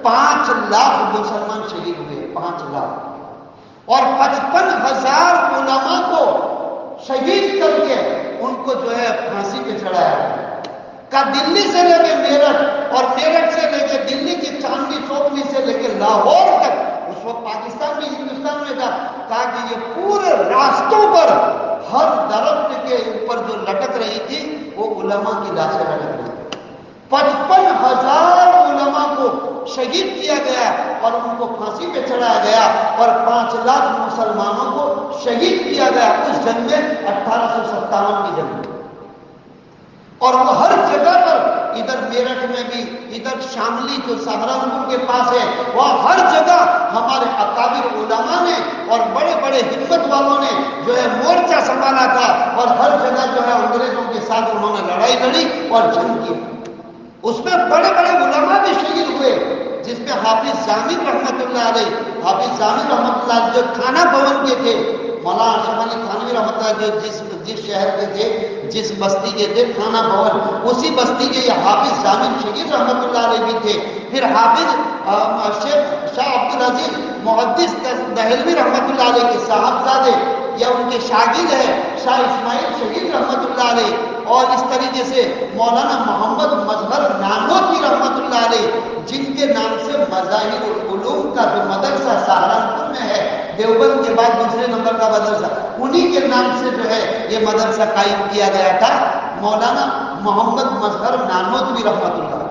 5 لاکھ مسلمان شہید ہوئے، 5 لاکھ، اور 55,000 علماء کو شہید کر کے ان کو جو ہے پھانسی پہ چڑھایا کا دلی سے لے کے میرٹھ اور میرٹھ سے لے کے دلی کی چاندنی چوک سے لے کے لاہور تک، اس وقت پاکستان بھی ہندوستان میں تھا، تاکہ یہ پورے راستوں پر ہر درخت کے اوپر جو لٹک رہی تھی وہ علماء کی لاشیں لٹک رہی تھی. 55,000 کو شہید کیا گیا اور ان کو پھانسی پہ چڑھایا گیا اور 5 لاکھ مسلمانوں کو شہید کیا گیا اس جنگ میں 1857 کی جنگ میں. اور وہ ہر جگہ پر, ادھر میرٹھ میں بھی, ادھر شاملی جو سہارنپور کے پاس ہے, وہاں ہر جگہ ہمارے اکابر علماء نے اور بڑے بڑے ہمت والوں نے جو ہے مورچہ سنبھالا تھا اور ہر جگہ جو ہے انگریزوں کے ساتھ انہوں نے لڑائی لڑی اور جنگ کی. اس میں بڑے بڑے علماء بھی شہید ہوئے, جس میں حافظ ضامن رحمت اللہ علیہ, حافظ ضامن رحمت اللہ علیہ جو تھانہ بھون کے تھے, مولانا اشرف علی تھانوی رحمت اللہ جو جس شہر کے تھے, جس بستی کے تھے تھانہ بھون, اسی بستی کے یہ حافظ ضامن شہید رحمت اللہ علیہ بھی تھے. پھر حافظ شیخ شاہ عبد العزیز محدث دہلوی رحمت اللہ علیہ کے صاحبزادے یا ان کے شاگرد ہیں شاہ اسماعیل شہید رحمت اللہ علیہ, اور اس طریقے سے مولانا محمد مظہر نانوتوی رحمت اللہ علیہ, جن کے نام سے مظاہر العلوم کا جو مدرسہ سہارنپور میں ہے, دیوبند کے بعد دوسرے نمبر کا مدرسہ, انہی کے نام سے جو ہے یہ مدرسہ قائم کیا گیا تھا, مولانا محمد مظہر نانوتوی رحمت اللہ.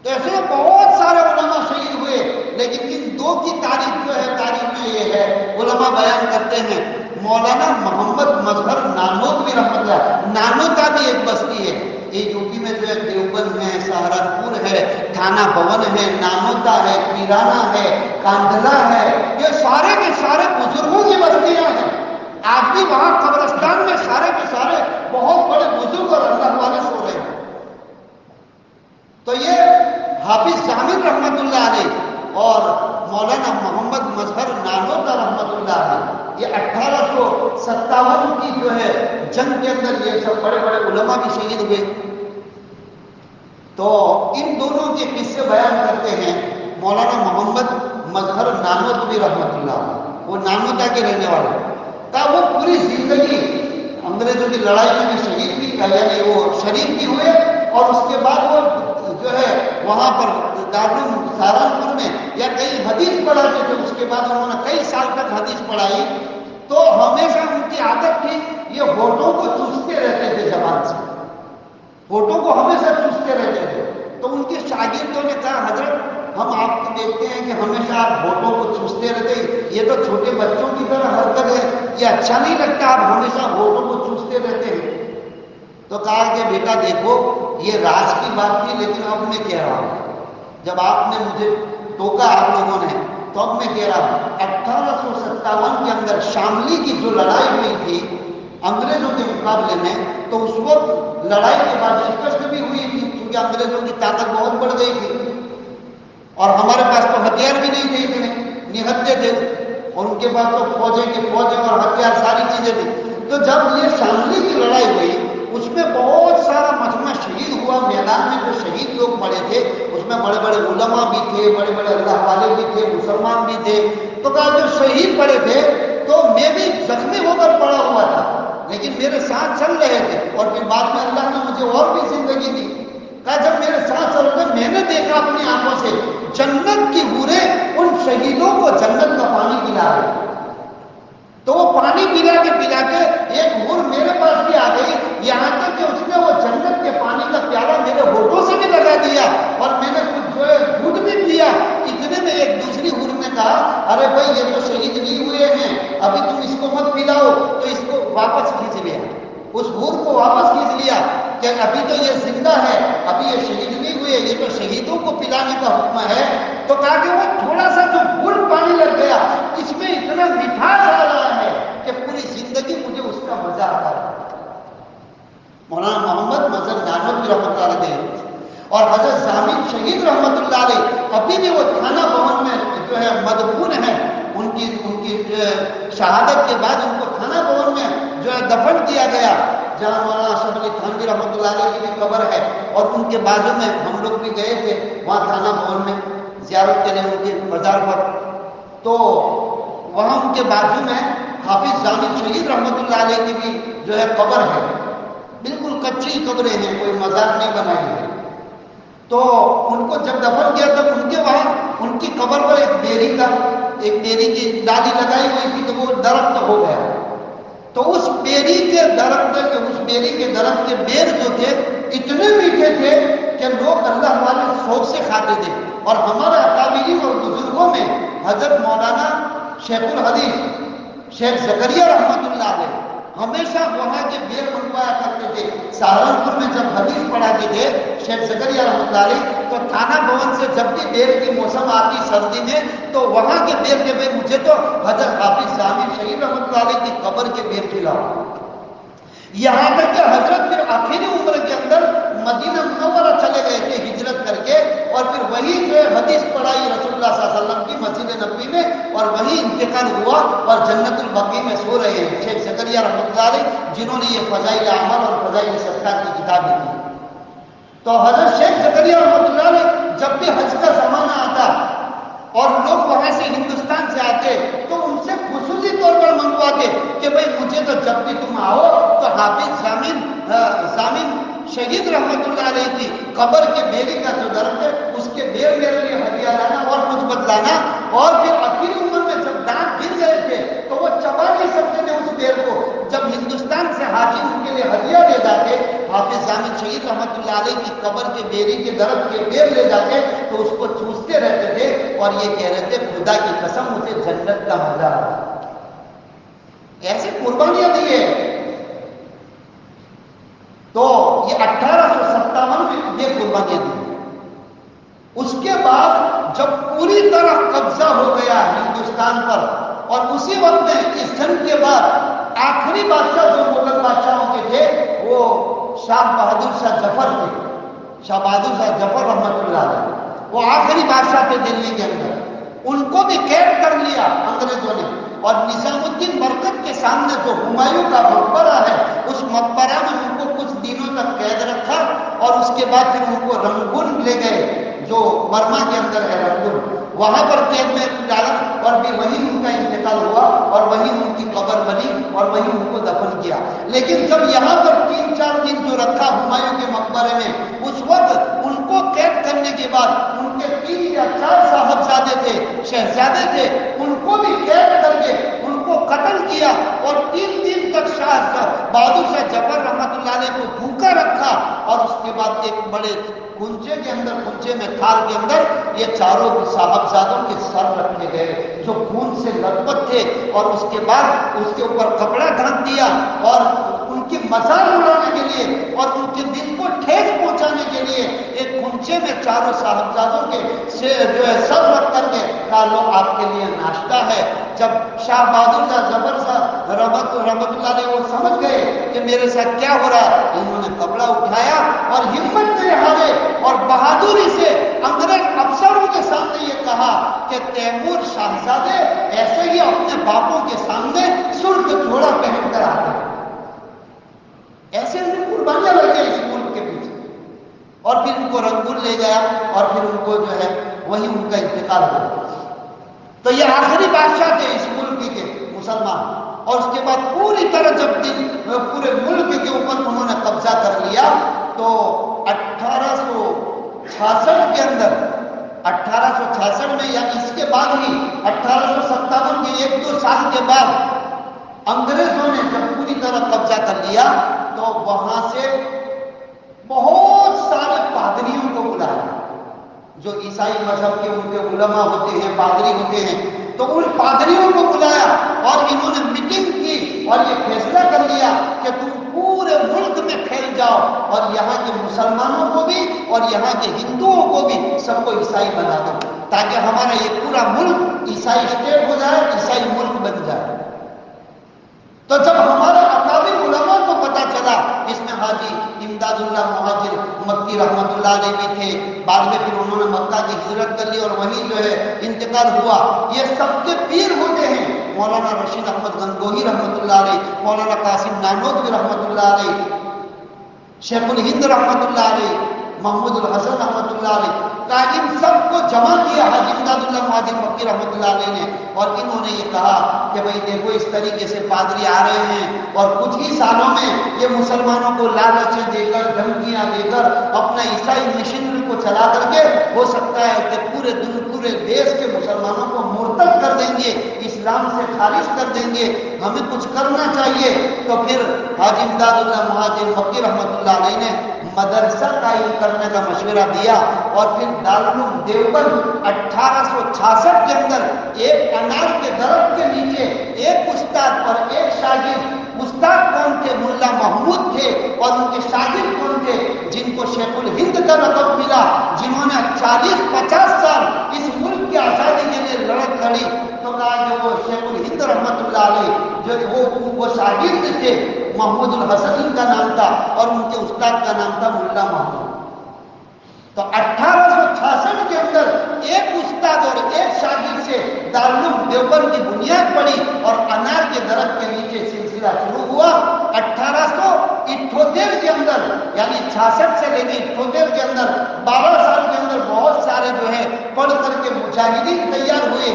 تو ایسے بہت سارے علماء شہید ہوئے, لیکن ان 2 کی تاریخ جو ہے, تاریخ میں یہ ہے علماء بیان کرتے ہیں. مولانا محمد مظہر نانوتوی رحمت اللہ, نانوتا بھی ایک بستی ہے, یہ یوپی میں جو ہے دیوبند ہے, سہارنپور ہے, تھانہ بھون ہے, نانوتا ہے, پیرانا ہے, کاندھلا ہے, یہ سارے کے سارے بزرگوں کی بستیاں ہیں. آج بھی وہاں قبرستان میں سارے کے سارے بہت بڑے بزرگ اور اللہ والے سو رہے ہیں. تو یہ حافظ ضامن رحمت اللہ علیہ اور مولانا محمد مظہر نانوتا رحمت اللہ علیہ, یہ 1857 کی جو ہے جنگ کے اندر یہ سب بڑے بڑے علماء بھی شہید ہوئے. تو ان دونوں کے قصے بیان کرتے ہیں مولانا محمد مظہر نانوتوی رحمت اللہ. وہ نانوتا کے رہنے والے تھا, وہ پوری زندگی انگریزوں کی لڑائی میں بھی شہید بھی, یعنی وہ شریک بھی ہوئے, اور اس کے بعد وہ جو ہے وہاں پر دارالعلوم سہارنپور میں یا کئی حدیث پڑھاتے تھے. اس کے بعد انہوں نے کئی سال تک حدیث پڑھائی. تو ہمیشہ ان کی عادت تھی یہ ہونٹوں کو چوستے رہتے تھے زبان سے, ہونٹوں کو ہمیشہ چوستے رہتے تھے. تو ان کے شاگردوں نے کہا حضرت ہم آپ کو دیکھتے ہیں کہ ہمیشہ آپ ہونٹوں کو چوستے رہتے ہیں, یہ تو چھوٹے بچوں کی طرح حرکت ہے, یہ اچھا نہیں لگتا, آپ ہمیشہ ہونٹوں کو چوستے رہتے ہیں. تو کہا کہ بیٹا دیکھو یہ راز کی بات تھی, لیکن اب میں کہہ رہا ہوں, جب آپ نے مجھے ٹوکا آپ لوگوں نے, تو اب میں کہہ رہا ہوں 1857 کے اندر شاملی کی جو لڑائی ہوئی تھی انگریزوں کے مقابلے میں, تو اس وقت لڑائی کے بعد شکست بھی ہوئی تھی, کیونکہ انگریزوں کی طاقت بہت بڑھ گئی تھی اور ہمارے پاس تو ہتھیار بھی نہیں تھے, اتنے نہتے تھے, اور ان کے پاس تو فوجیں کے فوجیں اور ہتھیار ساری چیزیں تھیں. تو جب یہ شاملی کی لڑائی ہوئی اس میں بہت سارا مجمع شہید ہوا. میدان میں جو شہید لوگ پڑے تھے اس میں بڑے بڑے علماء بھی تھے, بڑے بڑے اللہ والے بھی تھے, مسلمان بھی تھے. تو کہا جو شہید پڑے تھے تو میں بھی زخمی ہو کر پڑا ہوا تھا, لیکن میرے ساتھ چل رہے تھے, اور پھر بعد میں اللہ نے مجھے اور بھی زندگی دی. کہا جب میرے ساتھ چل رہے میں نے دیکھا اپنی آنکھوں سے جنت کی حوریں ان شہیدوں کو جنت کا پانی پلا رہے. تو وہ پانی پلا کے ایک حور میرے پاس بھی آ گئی, یہاں تک کہ اس نے وہ جنت کے پانی کا پیالہ میرے ہونٹوں سے بھی لگا دیا, اور میں نے کچھ جو ہے دودھ بھی پیا. اتنے میں ایک دوسری حور نے کہا ارے بھائی یہ تو شہید نہیں ہوئے ہیں, ابھی تم اس کو مت پلاؤ. تو اس کو واپس کھینچ لیا, اس حور کو واپس کھینچ لیا کہ ابھی تو یہ زندہ ہے, ابھی یہ شہید نہیں ہوئے, یہ تو شہیدوں کو پلانے کا حکم ہے. تو کہا کہ وہ تھوڑا سا جو گڑ پانی لگ گیا اس میں اتنا مٹھاس آ رہا ہے کہ پوری زندگی مجھے اس کا مزہ آتا ہے. مولانا محمد مظہر نانوتوی رحمۃ اللہ علیہ اور حضرت ضامن شہید رحمۃ اللہ علیہ ابھی بھی وہ تھانہ بھون میں جو ہے مدفون ہے. ان کی شہادت کے بعد ان کو تھانہ بھون میں جو ہے دفن کیا گیا, جہاں مولانا اشرف علی تھانوی رحمۃ اللہ علیہ کی بھی قبر ہے. اور ان کے بازو میں ہم لوگ بھی گئے تھے وہاں تھانہ بھون میں زیارت کے لیے ان کے مزار پر. تو وہاں ان کے بازو میں حافظ ضامن شہید رحمۃ اللہ علیہ کی بھی جو ہے قبر ہے, بالکل کچی قبریں ہیں, کوئی مزار نہیں بنائی ہے. تو ان کو جب دفن کیا تب ان کے وہاں ان کی قبر پر ایک بیری کی ڈالی لگائی ہوئی تھی, تو وہ درخت ہو گیا. تو اس بیری کے درخت کے بیر جو تھے اتنے میٹھے تھے کہ لوگ اللہ والے سوچ سے کھاتے تھے. اور ہمارے اکابرین اور بزرگوں میں حضرت مولانا شیخ الحدیث شیخ زکریا رحمۃ اللہ علیہ ہمیشہ وہاں کے بیر منگوایا کرتے تھے. سہارنپور میں جب حدیث پڑھاتے تھے شیخ زکریا رحمۃ اللہ علیہ تو تھانہ بھون سے جب بھی بیر کی موسم آتی سردی میں تو وہاں کے بیر کے بھائی مجھے تو حضرت حافظ ضامن شہید رحمۃ اللہ علیہ کی قبر کے بیر کھلاؤ. یہاں تک کہ حضرت پھر آخری عمر کے اندر مدینہ منورہ چلے گئے تھے ہجرت کر کے اور پھر وہی جو حدیث پڑھائی رسول اللہ صلی اللہ علیہ وسلم کی مسجد نبوی میں اور وہی انتقال ہوا اور جنت البقیع میں سو رہے ہیں شیخ زکریا رحمۃ اللہ علیہ جنہوں نے یہ فضائل اعمال اور فضائل صدقات کی کتاب لکھی. تو حضرت شیخ زکریا رحمۃ اللہ علیہ جب بھی حج کا زمانہ آتا اور لوگ وہاں سے ہندوستان سے آتے تو ان سے خصوصی طور پر منگواتے کہ بھئی مجھے تو جب بھی تم آؤ تو حافظ ضامن شہید رحمۃ اللہ علیہ کی قبر کے بیری کا جو درخت ہے اس کے بیر میرے لیے ہدیہ لانا اور کچھ بدلانا. اور پھر آخری عمر میں جب دانت گر گئے تھے تو وہ چبا نہیں سکتے تھے اس بیر کو. جب ہندوستان سے حاجی ان کے لیے ہدیہ لے جاتے حافظ ضامن شہید رحمۃ اللہ علیہ کی قبر کے بیری کے درخت کے بیر لے جاتے تو اس کو چوستے رہتے تھے اور یہ کہہ رہے تھے خدا کی قسم اسے جنت کا مزہ آ. ایسی قربانیاں دی ہے. تو یہ 1857 میں یہ قربانیاں دی. اس کے بعد جب پوری طرح قبضہ ہو گیا ہندوستان پر اور اسی وقت میں اس جنگ کے بعد آخری بادشاہ جو مغل بادشاہوں کے تھے وہ شاہ بہادر شاہ ظفر تھے. شاہ بہادر شاہ ظفر رحمۃ اللہ علیہ وہ آخری بادشاہ تھے دلی کے اندر. ان کو بھی قید کر لیا انگریزوں نے اور نظام الدین برکت کے سامنے جو ہمایوں کا مقبرہ ہے اس مقبرہ میں ان کو کچھ دنوں تک قید رکھا اور اس کے بعد پھر ان کو رنگون لے گئے جو برما کے اندر ہے رنگون وہاں پر قید میں ڈالا اور پھر وہیں ان کا انتقال ہوا اور وہیں ان کی قبر بنی اور وہیں ان کو دفن کیا. لیکن جب یہاں پر 3-4 دن جو رکھا ہمایوں کے مقبرے میں اس وقت ان کو قید کرنے کے بعد ان کے 3 یا 4 صاحبزادے تھے شہزادے تھے ان کو بھی قید کر کے ان کو قتل کیا اور 3 دن تک شاہ بہادر شاہ ظفر رحمۃ اللہ علیہ کو بھوکا رکھا اور اس کے بعد ایک بڑے کنچے کے اندر کنچے میں تھال کے اندر یہ چاروں صاحبزادوں کے سر رکھے گئے جو خون سے لت پت تھے اور اس کے بعد اس کے اوپر کپڑا ڈھانپ دیا اور ان کی مزار اڑانے کے لیے اور ان کے دل کو ٹھیس پہنچانے کے لیے ایک کنچے میں چاروں صاحبزادوں کے جو ہے سر رکھ کر کے کہا لو آپ کے لیے ناشتہ ہے. جب شاہ بہادر شاہ ظفر صاحب رحمۃ اللہ علیہ وہ سمجھ گئے کہ میرے ساتھ کیا ہو رہا ہے انہوں نے کپڑا اٹھایا اور ہمت سے ہارے اور بہادری سے انگریز افسروں کے سامنے یہ کہا کہ تیمور شاہزادے ایسے ہی اپنے باپوں کے سامنے سرخ جوڑا پہن کر آتے ہیں. ایسے ان قربانیاں لگ گئی اس ملک کے پیچھے اور پھر ان کو رنگون لے گیا اور پھر ان کو جو ہے وہی ان کا انتقال ہوا. تو یہ آخری بادشاہ تھے اس ملک کے مسلمان اور اس کے بعد پوری طرح جب پورے ملک کے اوپر انہوں نے قبضہ کر لیا تو 1866 کے اندر 1866 میں یا اس کے بعد ہی 1857 کے 1-2 سال کے بعد انگریزوں نے جب پوری طرح قبضہ کر لیا تو وہاں سے بہت سارے پادریوں کو بلایا جو عیسائی مذہب کے ان کے علماء ہوتے ہیں پادری ہوتے ہیں تو ان پادریوں کو بلایا اور انہوں نے میٹنگ کی اور یہ فیصلہ کر لیا کہ تم پورے ملک میں پھیل جاؤ اور یہاں کے مسلمانوں کو بھی اور یہاں کے ہندوؤں کو بھی سب کو عیسائی بنا دو تاکہ ہمارا یہ پورا ملک عیسائی اسٹیٹ ہو جائے عیسائی ملک بن جائے. تو جب ہمارے اکابر علماء کو پتا چلا اس میں حاجی امداد اللہ مہاجر مکی رحمۃ اللہ علیہ بھی تھے بعد میں پھر انہوں نے مکہ کی ہجرت کر لی اور وہیں جو ہے انتقال ہوا. یہ سب کے پیر ہوتے ہیں مولانا رشید احمد گنگوہی رحمۃ اللہ علیہ مولانا قاسم نانوتوی رحمۃ اللہ علیہ شیخ الہند رحمۃ اللہ علیہ محمود الحسن رحمۃ اللہ علیہ کا ان سب کو جمع کیا حاجی امداد اللہ مہاجر مکی رحمۃ اللہ علیہ نے اور انہوں نے یہ کہا کہ بھئی دیکھو اس طریقے سے پادری آ رہے ہیں اور کچھ ہی سالوں میں یہ مسلمانوں کو لالچیں دے کر دھمکیاں دے کر اپنا عیسائی مشنری کو چلا کر کے ہو سکتا ہے کہ پورے دیش کے مسلمانوں کو مرتد کر دیں گے اسلام سے خارج کر دیں گے ہمیں کچھ کرنا چاہیے. تو پھر حاجی امداد اللہ مہاجر مکی رحمۃ اللہ علیہ نے مدرسہ قائم کرنے کا مشورہ دیا اور پھر دارالعلوم دیوبند 1866 کے اندر ایک انار کے درخت کے نیچے ایک استاد پر ایک شاگرد، استاد کون تھے؟ ملا محمود تھے، اور ان کے شاگرد کون تھے؟ جن کو شیخ الہند کا لقب ملا، جنہوں نے 40-50 سال اس ملک کی آزادی کے لیے لڑت لڑی۔ تو کہا کہ وہ شیخ الہند رحمۃ اللہ علیہ جو وہ شاگرد تھے، محمود الحسن کا نام تھا اور ان کے استاد کا نام تھا ملا محمود۔ تو 1866 کے اندر ایک استاد اور ایک شاگرد سے دارالعلوم دیوبند کی بنیاد پڑی اور انار کے درخت کے نیچے سلسلہ شروع ہوا۔ 1878 کے اندر، یعنی 66 سے لے کے 78 کے اندر 12 سال کے اندر بہت سارے جو ہے پڑھ کر کے مجاہدین تیار ہوئے،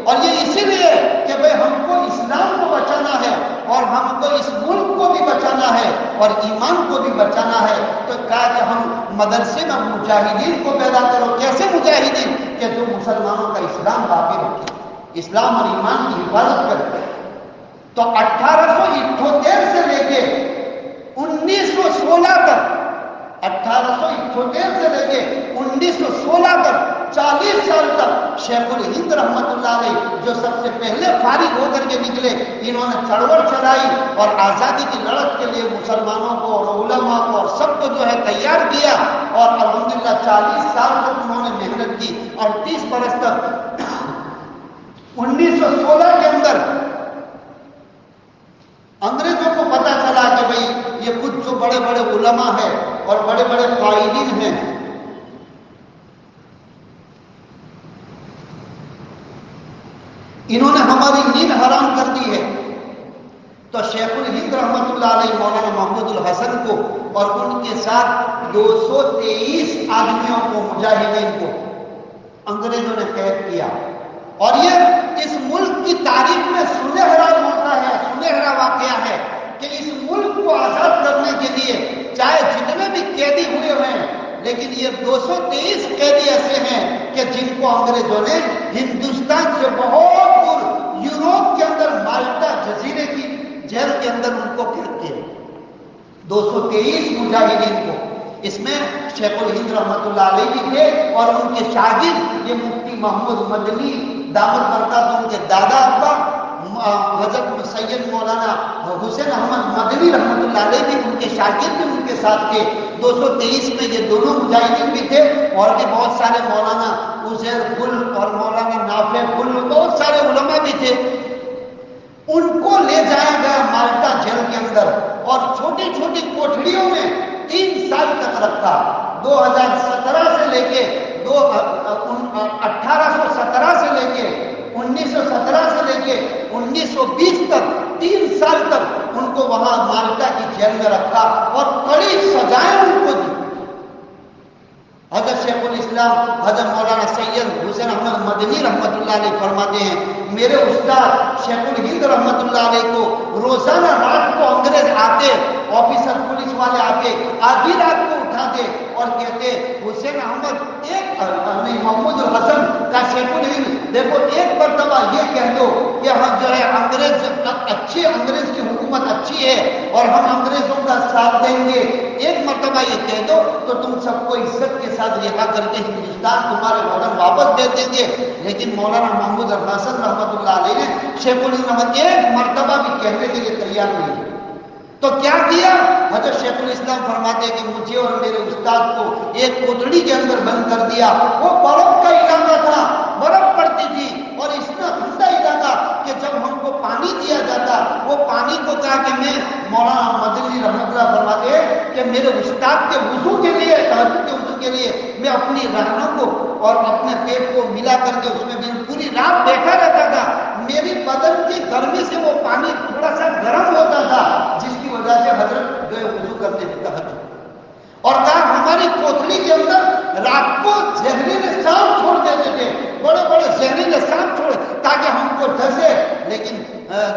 اور یہ اسی لیے کہ بھئی ہم کو اسلام کو بچانا ہے اور ہم کو اس ملک کو بھی بچانا ہے اور ایمان کو بھی بچانا ہے۔ تو کہا کہ ہم مدرسے میں مجاہدین کو پیدا کرو۔ کیسے مجاہدین؟ کہ جو مسلمانوں کا اسلام باقی رکھے، اسلام اور ایمان کی حفاظت کرے۔ تو 1878 سے لے کے 1916 تک، 1878 سے لے کے 1916 تک 40 سال تک شیخ الہند رحمۃ اللہ علیہ جو سب سے پہلے فارغ ہو کر کے نکلے، انہوں نے چڑوڑ چلائی اور آزادی کی لڑت کے لیے مسلمانوں کو اور علماء کو اور سب کو جو ہے تیار کیا، اور الحمدللہ 40 سال تک انہوں نے محنت کی، اور 30 برس تک 1916 کے اندر انگریزوں کو پتا چلا کہ بھئی یہ کچھ جو بڑے بڑے علماء ہیں اور بڑے بڑے قائدین ہیں، انہوں نے ہماری نیند حرام کر دی ہے۔ تو شیخ الہند رحمۃ اللہ علیہ مولانا محمود الحسن کو اور ان کے ساتھ 223 آدمیوں کو، مجاہدین کو انگریزوں نے قید کیا، اور یہ اس ملک کی تاریخ میں سنہرا موقع ہے، سنہرا واقعہ ہے کہ اس ملک کو آزاد کرنے کے لیے چاہے جتنے بھی قیدی ہوئے ہیں، لیکن یہ 223 قیدی ایسے ہیں کہ جن کو انگریزوں نے ہندوستان سے بہت دور یوروپ کے اندر مالٹا جزیرے کی جیل کے اندر ان کو قید کیا، 223 مجاہدین کو۔ اس میں شیخ الہند رحمۃ اللہ علیہ بھی تھے اور ان کے شاگرد یہ مفتی محمود مدنی دامت برکات ان کے دادا ابا حضرت سید مولانا حسین احمد مدنی رحمۃ اللہ علیہ بھی ان کے شاگرد بھی ان کے ساتھ تھے۔ 223 میں یہ دونوں مجاہدین بھی تھے، اور بھی بہت سارے مولانا عزیر گل اور مولانا نافع گل، بہت سارے علماء بھی تھے۔ ان کو لے جایا گیا مالٹا جیل کے اندر اور چھوٹی چھوٹی کوٹھڑیوں میں 3 سال تک رکھا۔ 2017 سے لے کے 1817 سے لے کے 1917 سے لے کے 1920 تک 3 سال تک ان کو وہاں مالٹا کی جیل میں رکھا اور کڑی سزائیں ان کو دی۔ حضرت شیخ الاسلام حضرت مولانا سید حسین احمد مدنی رحمۃ اللہ علیہ فرماتے ہیں، میرے استاد شیخ الہند رحمۃ اللہ علیہ کو روزانہ رات کو انگریز آتے، آفیسر پولیس والے آتے، آدھی رات کو اٹھاتے اور کہتے حسین احمد محمود الحسن کا شیخ الہند دیکھو ایک مرتبہ یہ کہہ دو کہ ہم جو ہے انگریز کی حکومت اچھی ہے اور ہم انگریزوں کا ساتھ دیں گے، ایک مرتبہ یہ کہہ دو تو تم سب کو عزت کے ساتھ رہا کر کے ہندوستان تمہارے وطن واپس دے دیں گے۔ لیکن مولانا محمود الحسن رحمۃ اللہ علیہ نے شیخ الہند ایک مرتبہ بھی کہنے کے لیے تیار نہیں۔ تو کیا کیا؟ حضرت شیخ الاسلام فرماتے ہیں کہ مجھے اور میرے استاد کو ایک کوٹڑی کے اندر بند کر دیا۔ وہ برف کا علاقہ تھا، برف پڑتی تھی اور اتنا ٹھنڈا علاقہ کہ جب ہم کو پانی دیا جاتا، وہ پانی کو کہا کہ میں مولانا مدنی رحمۃ اللہ فرماتے ہیں کہ میرے استاد کے وضو کے لیے، تہجد کے وضو کے لیے میں اپنی رہنوں کو اور اپنے پیٹ کو ملا کر کے اس میں بھی پوری رات بیٹھا رہتا تھا۔ میری بدن کی گرمی سے وہ پانی تھوڑا سا گرم ہوتا تھا، جس کی وجہ سے حضرت جو ہے وضو کرتے تھے تہجد۔ اور کہا ہماری کوٹڑی کے اندر رات کو زہریلے سانپ چھوڑ دیتے تھے، بڑے بڑے زہریلے سانپ چھوڑ تاکہ ہم کو ڈسے، لیکن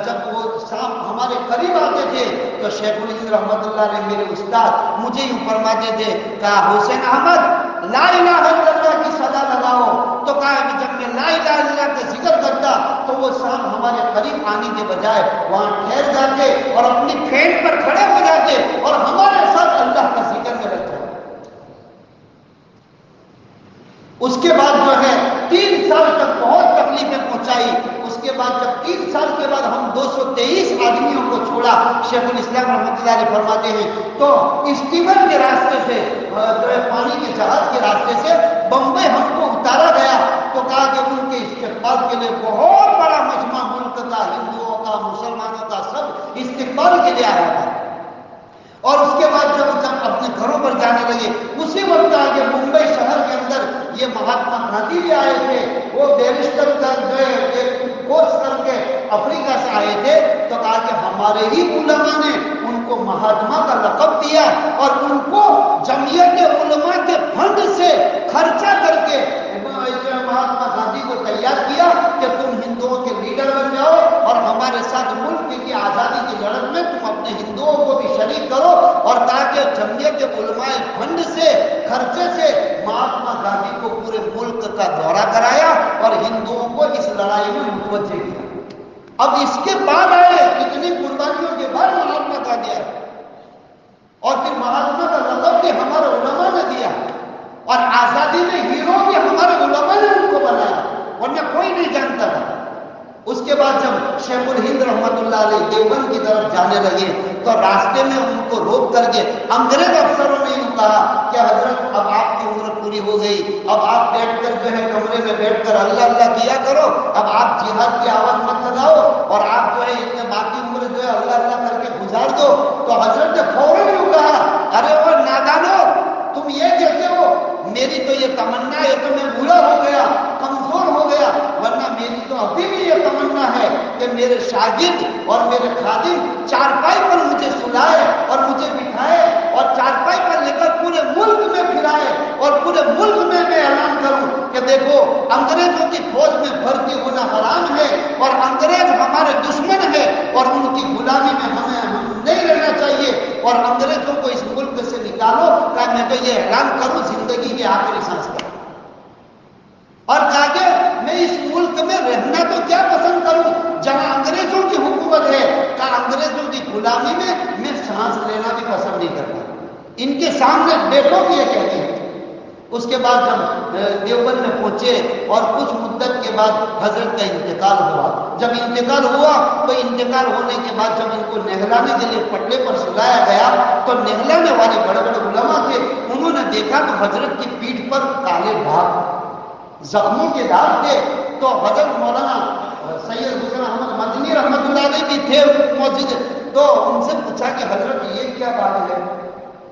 جب وہ سانپ ہمارے قریب آتے تھے تو شیخ الہند رحمۃ اللہ علیہ میرے استاد مجھے یوں فرماتے تھے، کہا حسین احمد لا الہ الا اللہ کی صدا لگاؤ۔ تو کہا کہ جب میں لا الہ الا اللہ کا ذکر کرتا تو وہ سانپ ہمارے قریب آنے کے بجائے وہاں ٹھہر جاتے اور اپنی پھینٹ پر کھڑے ہو جاتے اور ہمارے ساتھ اللہ کا ذکر میں رہتے۔ اس کے بعد جو ہے 3 سال تک بہت تکلیفیں پہنچائی. اس کے بعد جب 3 سال کے بعد ہم 223 آدمیوں کو چھوڑا، شیخ الاسلام رحمۃ اللہ علیہ فرماتے ہیں، تو اسٹیمر کے راستے سے جو ہے پانی کے جہاز کے راستے سے بمبئی ہم کو اتارا گیا. تو کہا کہ ان کے استقبال کے لیے بہت بڑا مجمع ملک کا، ہندوؤں کا، مسلمانوں کا، سب استقبال کے لیے آیا تھا. اور اس کے بعد جب اپنے گھروں پر جانے لگے، اسی وقت آگے ممبئی شہر کے اندر یہ مہاتما گاندھی بھی آئے تھے. وہ بیرسٹر کورس کر کے افریقہ سے آئے تھے. تو کہا کہ ہمارے ہی علماء نے ان کو مہاتما کا لقب دیا اور ان کو جمعیت علماء کے فنڈ سے خرچہ کر کے مہاتما گاندھی کو تیار کیا کہ تم ہندوؤں کے لیڈر بن جاؤ اور ہمارے ساتھ ملک کی آزادی کی لڑت میں تم اپنے ہندوؤں کو بھی شریک کرو. اور تاکہ جمعیت علماء فنڈ سے خرچے سے مہاتما گاندھی کو پورے ملک کا دورہ کرایا اور ہندوؤں کو اس لڑائی میں متوجہ کیا. اب اس کے بعد آئے اتنی قربانیوں کے بعد مہاتما گاندھی آئے اور پھر مہاتما کا لقب بھی ہمارے علماء نے دیا اور آزادی میں ہیرو بھی ہمارے علماء نے ان کو بنایا، ورنہ کوئی نہیں جانتا تھا. اس کے بعد جب شیخ الہند رحمۃ اللہ علیہ دیوبند کی طرف جانے لگے تو راستے میں ان کو روک کر کے انگریز افسروں نے یوں کہا کہ حضرت اب آپ کی عمر پوری ہو گئی، اب آپ بیٹھ کر جو ہے کمرے میں بیٹھ کر اللہ اللہ کیا کرو، اب آپ جہاد کی آواز مت لگاؤ اور آپ جو ہے اتنے باقی عمر جو ہے اللہ اللہ کر کے گزار دو. تو حضرت نے فوراً یوں کہا، ارے وہ نادانو، تم یہ کہتے ہو، میری تو یہ تمنا ہے، تو میں بوڑھا ہو گیا، کمزور ہو گیا، ورنہ میری تو ابھی بھی یہ تمنا ہے کہ میرے شاگرد اور میرے خادم چارپائی پر مجھے سلائے اور مجھے بٹھائے اور چارپائی پر لے کر پورے ملک میں پھرائے اور پورے ملک میں میں اعلان کروں کہ دیکھو انگریزوں کی فوج میں بھرتی ہونا حرام ہے اور انگریز ہمارے دشمن ہے اور ان کی غلامی میں ہمیں نہیں رہنا چاہیے اور انگریزوں کو اس ملک سے نکالو. کہ میں تو یہ اعلان کروں زندگی کی آخری سانس کا، اور کہا کہ میں اس ملک میں رہنا تو کیا پسند کروں جہاں انگریزوں کی حکومت ہے، کہ انگریزوں کی غلامی میں سانس لینا بھی پسند نہیں کرتا. ان کے سامنے بیٹوں بھی یہ کہتے ہیں. اس کے بعد جب دیوبند میں پہنچے اور کچھ مدت کے بعد حضرت کا انتقال ہوا. جب انتقال ہوا تو انتقال ہونے کے بعد جب ان کو نہلانے کے لیے پٹلے پر سلایا گیا تو نہلانے والے بڑے بڑے علماء تھے، انہوں نے دیکھا تو حضرت کی پیٹھ پر کالے داغ، زخموں کے داغ تھے. تو حضرت مولانا سید حسین احمد مدنی رحمۃ اللہ علیہ بھی تھے موجود. تو ان سے پوچھا کہ حضرت یہ کیا بات ہے؟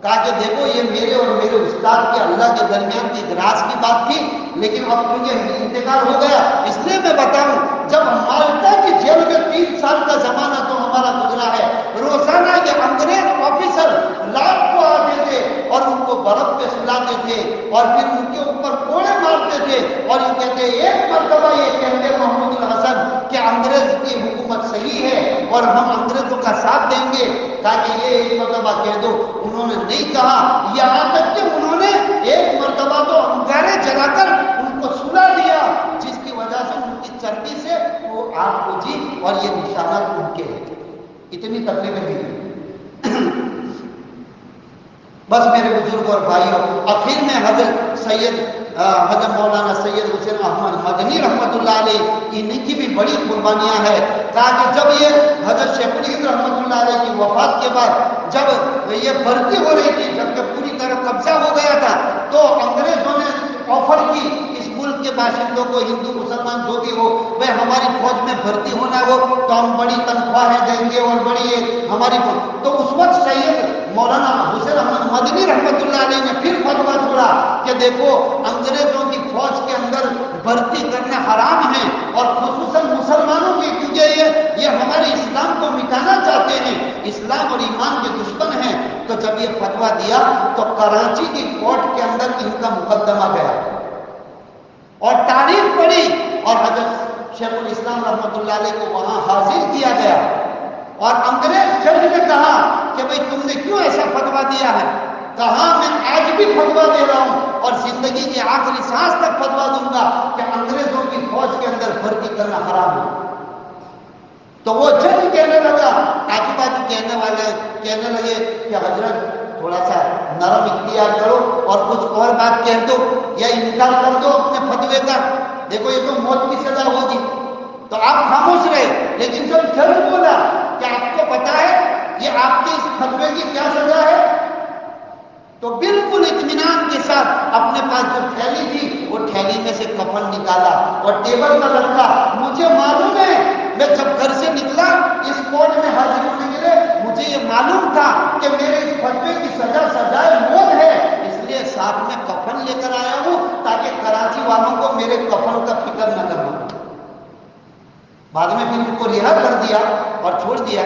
کہا کہ دیکھو یہ میرے اور میرے استاد کے اللہ کے درمیان کی راز کی بات تھی، لیکن اب کیونکہ انتقال ہو گیا اس لیے میں بتاؤں. جب مالٹا کی جیل میں 3 سال کا زمانہ تو ہمارا گزرا ہے، روزانہ یہ انگریز آفیسر رات کو آتے تھے اور ان کو برف پہ سلاتے تھے اور پھر ان کے اوپر کوڑے مارتے تھے اور یہ کہتے ایک مرتبہ یہ کہتے محمود الحسن کہ انگریز کی حکومت صحیح ہے اور ہم انگریزوں کا ساتھ دیں گے، تاکہ یہ ایک مرتبہ کہہ دو. انہوں نے نہیں کہا، یہاں تک کہ انہوں نے ایک مرتبہ تو انگارے جلا کر ان کو سلا دیا، جس کی وجہ سے ان کی چربی سے وہ آگ بجھی اور یہ نشانات ان کے ہیں. اتنی تکلیفیں دی. بس میرے بزرگ اور بھائیوں، آخر میں حضرت مولانا سید حسین احمد مدنی رحمۃ اللہ علیہ ان کی بھی بڑی قربانیاں ہیں. کہا کہ جب یہ حضرت شیخ الہند رحمۃ اللہ علیہ کی وفات کے بعد جب یہ بھرتی ہو رہی تھی، جب کہ پوری طرح قبضہ ہو گیا تھا، تو انگریزوں نے آفر کی اس ملک کے باشندوں کو، ہندو مسلمان جو بھی ہو، وہ ہماری فوج میں بھرتی ہونا ہو تو ہم بڑی تنخواہیں دیں گے اور بڑی ہماری فوج. تو اس وقت سید مولانا حسین احمد مدنی رحمۃ اللہ علیہ نے پھر فتویٰ چھوڑا کہ دیکھو انگریزوں کی فوج کے اندر بھرتی کرنا حرام ہے اور خصوصاً مسلمانوں کی، کیونکہ یہ ہمارے اسلام کو مٹانا چاہتے ہیں، اسلام اور ایمان کے دشمن ہیں. تو جب یہ فتویٰ دیا تو کراچی کی کورٹ کے اندر ان کا مقدمہ گیا اور تاریخ پڑی اور حضرت شیخ الاسلام رحمۃ اللہ علیہ کو وہاں حاضر کیا گیا اور انگریز جج نے کہا کہ بھئی تم نے کیوں ایسا فتویٰ دیا ہے؟ کہا میں آج بھی فتویٰ دے رہا ہوں اور زندگی کی آخری سانس تک فتویٰ دوں گا کہ انگریزوں کی فوج کے اندر بھرتی کرنا حرام ہے. تو وہ جج کہنے لگا، آجو بازو کہنے والے کہنے لگے کہ حضرت تھوڑا سا نرم اختیار کرو اور کچھ اور بات کہہ دو یا انکار کر دو اپنے فتوے کا، دیکھو یہ تو موت کی سزا ہوگی، تو آپ خاموش رہے، لیکن جب جج بولا کہ آپ کو پتا ہے یہ آپ کے اس فتوے کی کیا سزا ہے، تو بالکل اطمینان کے ساتھ اپنے پاس جو تھیلی تھی وہ تھیلی میں سے کفن نکالا اور ٹیبل پر رکھا۔ مجھے معلوم ہے، میں جب گھر سے نکلا اس کورٹ میں حاضر ہونے کے لیے، مجھے یہ معلوم تھا کہ میرے اس فتوے کی سزا سزائے موت ہے، اس لیے ساتھ میں کفن لے کر آیا ہوں تاکہ کراچی والوں کو میرے کفن کا فکر نہ کرنا۔ بعد میں پھر ان کو رہا کر دیا اور چھوڑ دیا۔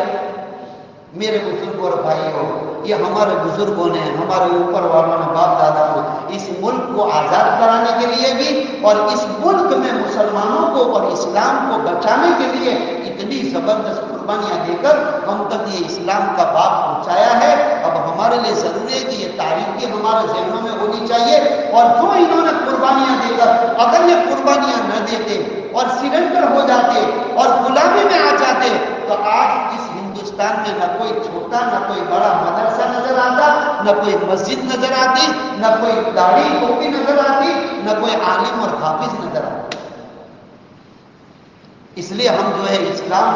میرے بزرگوں اور بھائیوں، یہ ہمارے بزرگوں نے، ہمارے اوپر والوں نے، باپ دادا کو اس ملک کو آزاد کرانے کے لیے بھی اور اس ملک میں مسلمانوں کو اور اسلام کو بچانے کے لیے اتنی زبردست قربانیاں دے کر ہم تک یہ اسلام کا باب پہنچایا ہے۔ اب ہمارے لیے ضروری ہے کہ یہ تاریخی ہمارے ذہنوں میں ہونی چاہیے، اور جو انہوں نے قربانیاں دے کر اگر یہ قربانیاں نہ دیتے اور سرنڈر ہو جاتے اور غلامی میں آ جاتے تو آج اس ہندوستان میں نہ کوئی چھوٹا نہ کوئی بڑا مدرسہ نظر آتا، نہ کوئی مسجد نظر آتی، نہ کوئی داڑھی ٹوپی نظر آتی، نہ کوئی عالم اور حافظ نظر آتا۔ اس لیے ہم جو ہے اسلام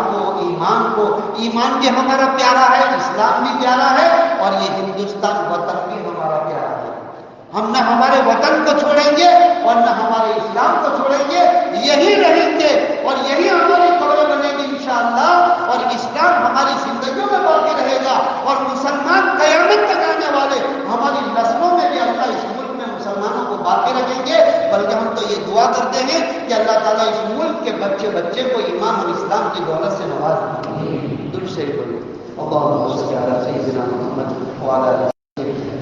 کو، ایمان بھی ہمارا پیارا ہے، اسلام بھی پیارا ہے، اور یہ ہندوستان وطن بھی ہمارا پیارا ہے۔ ہم نہ ہمارے وطن کو چھوڑیں گے اور نہ ہمارے اسلام کو چھوڑیں گے، یہی رہیں گے اور یہی ہماری قبر بنے گی انشاءاللہ، اور اسلام ہماری زندگیوں میں باقی رہے گا، اور مسلمان قیامت تک آنے والے ہماری نسلوں میں بھی اللہ اس ملک میں مسلمانوں کو باقی رکھیں گے۔ بلکہ ہم تو یہ دعا کرتے ہیں کہ اللہ تعالیٰ اس ملک کے بچے بچے کو ایمان اور اسلام کی دولت سے نواز دے۔ درود شریف پڑھو۔ اللهم صل على سيدنا محمد وعلى آله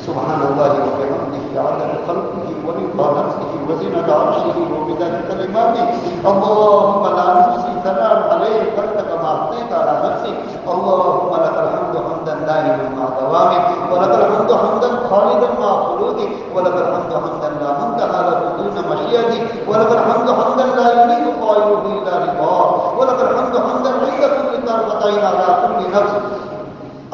سبحان الله وبحمده عدد خلقه ورضا نفسه وزنة عرشه ومداد كلماته اللهم لا نحصي ثناء عليك أنت كما أثنيت على نفسك اللهم لك الحمد حمدا دائما مع دوامه ولك الحمد حمدا خالدا مع خلودك ولك الحمد حمدا لا منتهى له دون مشيئتك ولك الحمد حمدا لا يليق قائله إلا رضاك ولك الحمد حمدا عند كل طرفة على كل نفس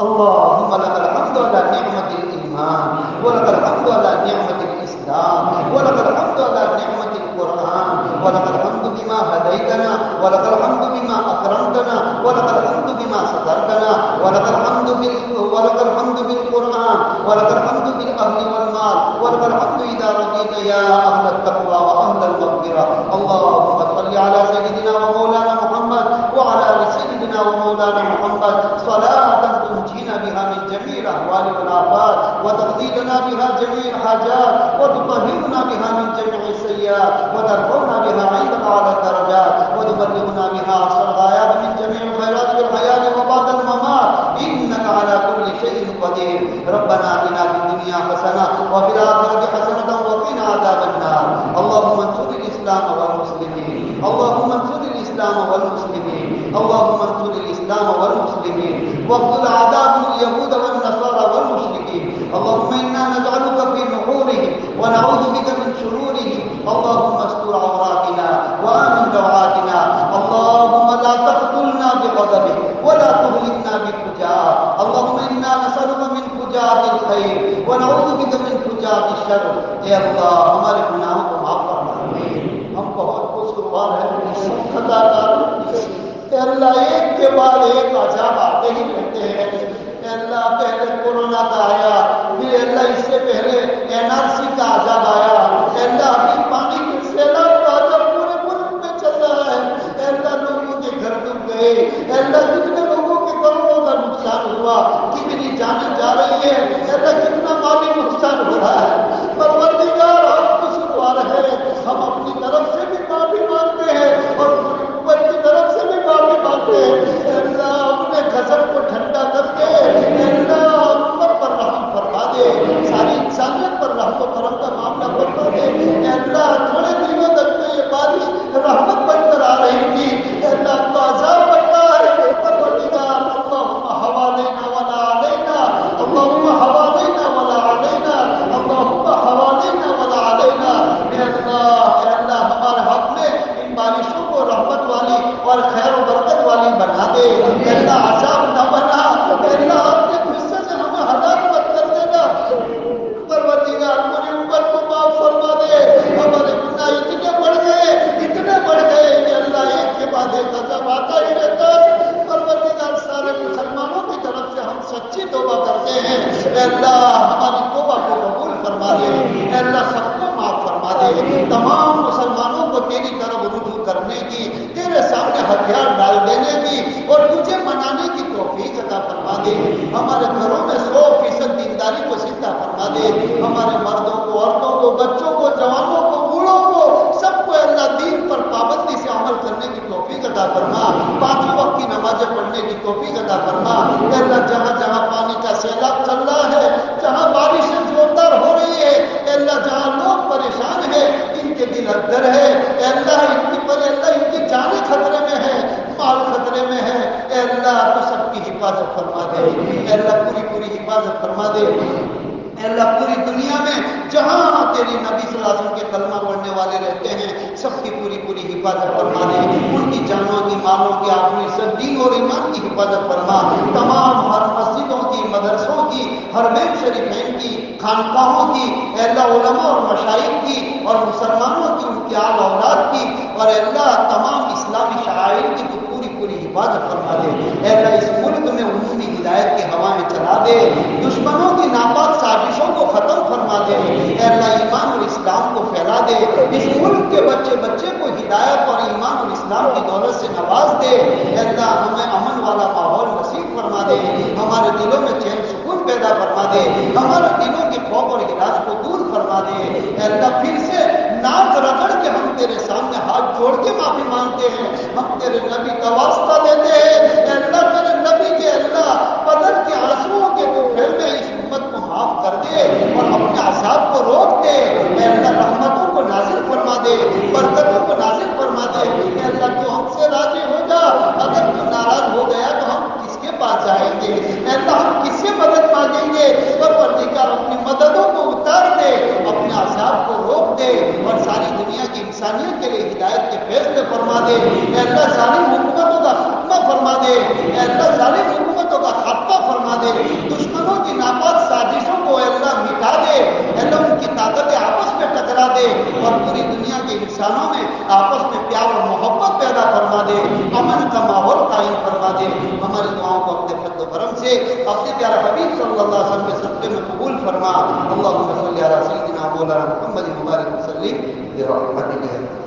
اللهم لك الحمد على نعمة الإيمان ولك الحمد على نعمة الإسلام ولك الحمد على نعمة القرآن ولك الحمد بما هديتنا ولك الحمد بما أكرمتنا ولك الحمد بما سترتنا ولك الحمد بالقرآن ولك الحمد بالأهل والمال ولك الحمد إذا رضيت يا أهل التقوى وأهل المغفرة اللهم صل على سيدنا ومولانا محمد وعلى آل سيدنا ومولانا محمد صلاة تنجينا بها من جميع الأهوال والآفات وتقضي لنا بها جميع الحاجات وتطهرنا بها من جميع السيئات وترفعنا بها عندك على الدرجات وتبلغنا بها أقصى الغايات من جميع الخيرات في الحياة وبعد الممات إنك على كل شيء قدير ربنا آتنا في الدنيا حسنة وفي الآخرة حسنة وقنا عذاب النار اللهم انصر الإسلام والمسلمين اللهم انصر الإسلام والمسلمين اللهم انصر الإسلام والمسلمين واقتل أعداءهم اليهود والنصارى والمشركين اللهم إنا نجعلك في نحورهم ونعوذ بك من شرورهم اللهم استر عوراتنا وآمن روعاتنا اللهم لا تقتلنا بغضبك ولا تهلكنا بفجاء اللهم إنا نسألك من فجاءة الخير ونعوذ بك من فجاءة الشر اے اللہ ہمارے گناہوں کو معاف فرما ہم بہت قصوروار ہیں خطا کار اے اللہ ایک کے بعد ایک عذاب آتے ہی رہتے ہیں اے اللہ پہلے کورونا کا آیا پھر اللہ اس سے پہلے NRC کا عذاب آیا اے اللہ ابھی پانی کے سیلاب کا عذاب پورے ملک میں چل رہا ہے اے اللہ لوگوں کے گھر ڈوب گئے اے اللہ کتنے لوگوں کے کروڑوں کا نقصان ہوا کتنی جانیں جا رہی ہے اے اللہ کتنا مالی نقصان ہو رہا ہے پروردگار ہم قصوروار ہیں ہم اپنی طرف سے بھی معافی مانگتے ہیں اور اوپر کی طرف سے بھی معافی مانگتے ہیں اے اللہ اپنے غضب کو ٹھنڈا کر کے اے اللہ امت پر رحم فرما دے ساری انسانیت پر رحم و کرم کا معاملہ فرما دے اے اللہ تھوڑے دنوں تک تو یہ بارش رحمت بن کر آ رہی تھی اے اللہ تو عذاب بنتا ہے پروردگار اللہم حوالينا ولا علينا اللہم حوالينا ولا علينا اللہم حوالينا ولا علينا اے اللہ ہمارے حق میں ان بارشوں کو رحمت والی اور خیر و برکت والی بنا دے اے اللہ عذاب نہ بنا اے اللہ اپنے غصے سے ہمیں ہلاک مت کر دینا اے اللہ ہماری توبہ کو قبول فرما دے، اے اللہ سب کو معاف فرما دے، تمام مسلمانوں کو تیری طرف رجوع کرنے کی، تیرے سامنے ہتھیار ڈال دینے کی اور تجھے منانے کی توفیق عطا فرما دے، ہمارے گھروں میں 100% دینداری کو زندہ فرما دے، ہمارے مردوں کو، عورتوں کو، بچوں کو، جوانوں کو، بوڑھوں کو، سب کو اللہ دین پر پابندی سے عمل کرنے کی توفیق عطا فرما، 5 وقت کی نمازیں پڑھنے کی توفیق عطا فرما، اے اللہ جہاں جہاں پانی کا سیلاب چل رہا ہے، جہاں بارشیں زوردار ہو رہی ہے، اے اللہ جہاں لوگ پریشان ہیں، ان کے دل اندر ہے، اے اللہ ان کی جانیں خطرے میں ہے، مال خطرے میں ہے، اے اللہ تو سب کی حفاظت فرما دے، اے اللہ پوری حفاظت فرما دے، اے اللہ پوری دنیا میں جہاں تیری نبی صلی اللہ علیہ وسلم کے کلمہ پڑھنے والے رہتے ہیں، سب کی پوری حفاظت فرما دے، ان کی جانوں کی، مالوں کی، اپنی سب دین اور ایمان کی حفاظت فرما، تمام ہر مسجدوں کی، مدرسوں کی، حرمین شریفین کی، خانقاہوں کی، اے اللہ علماء اور مشائخ کی اور مسلمانوں کی، ان کی آل اولاد کی، اور اے اللہ تمام اسلامی شعائر کی تو پوری حفاظت فرما دے، اے اللہ اس ملک میں عمومی ہدایت کی ہوائیں چلا دے، دشمنوں کی ناپاک سازشوں کو ختم فرما دے، اے اللہ ایمان اور اسلام کو پھیلا دے، اس ملک کے بچے کو ہدایت اور ایمان اور اسلام کی دولت سے نواز دے، اے اللہ ہمیں امن والا ماحول نصیب فرما دے، ہمارے دلوں میں چین سکون پیدا فرما دے، ہمارے دلوں کے خوف اور ہراس کو دور فرما دے، اے اللہ پھر سے ناک رگڑ کے ہم تیرے سامنے ہاتھ جوڑ کے معافی مانگتے ہیں، ہم تیرے نبی کا واسطہ دیتے ہیں، اے اللہ تیرے نبی کے اللہ بدن کے آنسوؤں کے تو پھر میں اس امت کو معاف کر دے اور اپنے عذاب کو روک دے، اے اللہ رحمتوں کو نازل فرما دے، برکتوں کو نازل فرما دے، اے اللہ تو ہم سے راضی ہو جا، اگر تو ناراض ہو گیا تو ہم کس کے پاس جائیں گے، اے اللہ ہم کس سے مدد مانگیں گے، پروردگار اپنی مددوں کو اتار دے، اپنے عذاب کو روک دے اور ساری دنیا کی انسانیت کے لیے ہدایت کے فیصلے فرما دے، اے اللہ ظالم حکومتوں کا خاتمہ فرما دے، اے اللہ ظالم حکومتوں کا خاتمہ فرما دے، دشمنوں کی ناپاک سازشوں کو اے اللہ مٹا دے، اے اللہ ان کی طاقتیں آپس میں ٹکرا دے اور پوری دنیا کے انسانوں میں آپس میں پیار اور محبت پیدا فرما دے، امن کا ماحول قائم فرما دے، ہماری دعاؤں کو اپنے فضل و کرم سے اپنے پیارے حبیب صلی اللہ علیہ وسلم کے صدقے میں قبول فرما، اللہم صلی علی سیدنا مولانا محمد مبارک وسلم برحمتک۔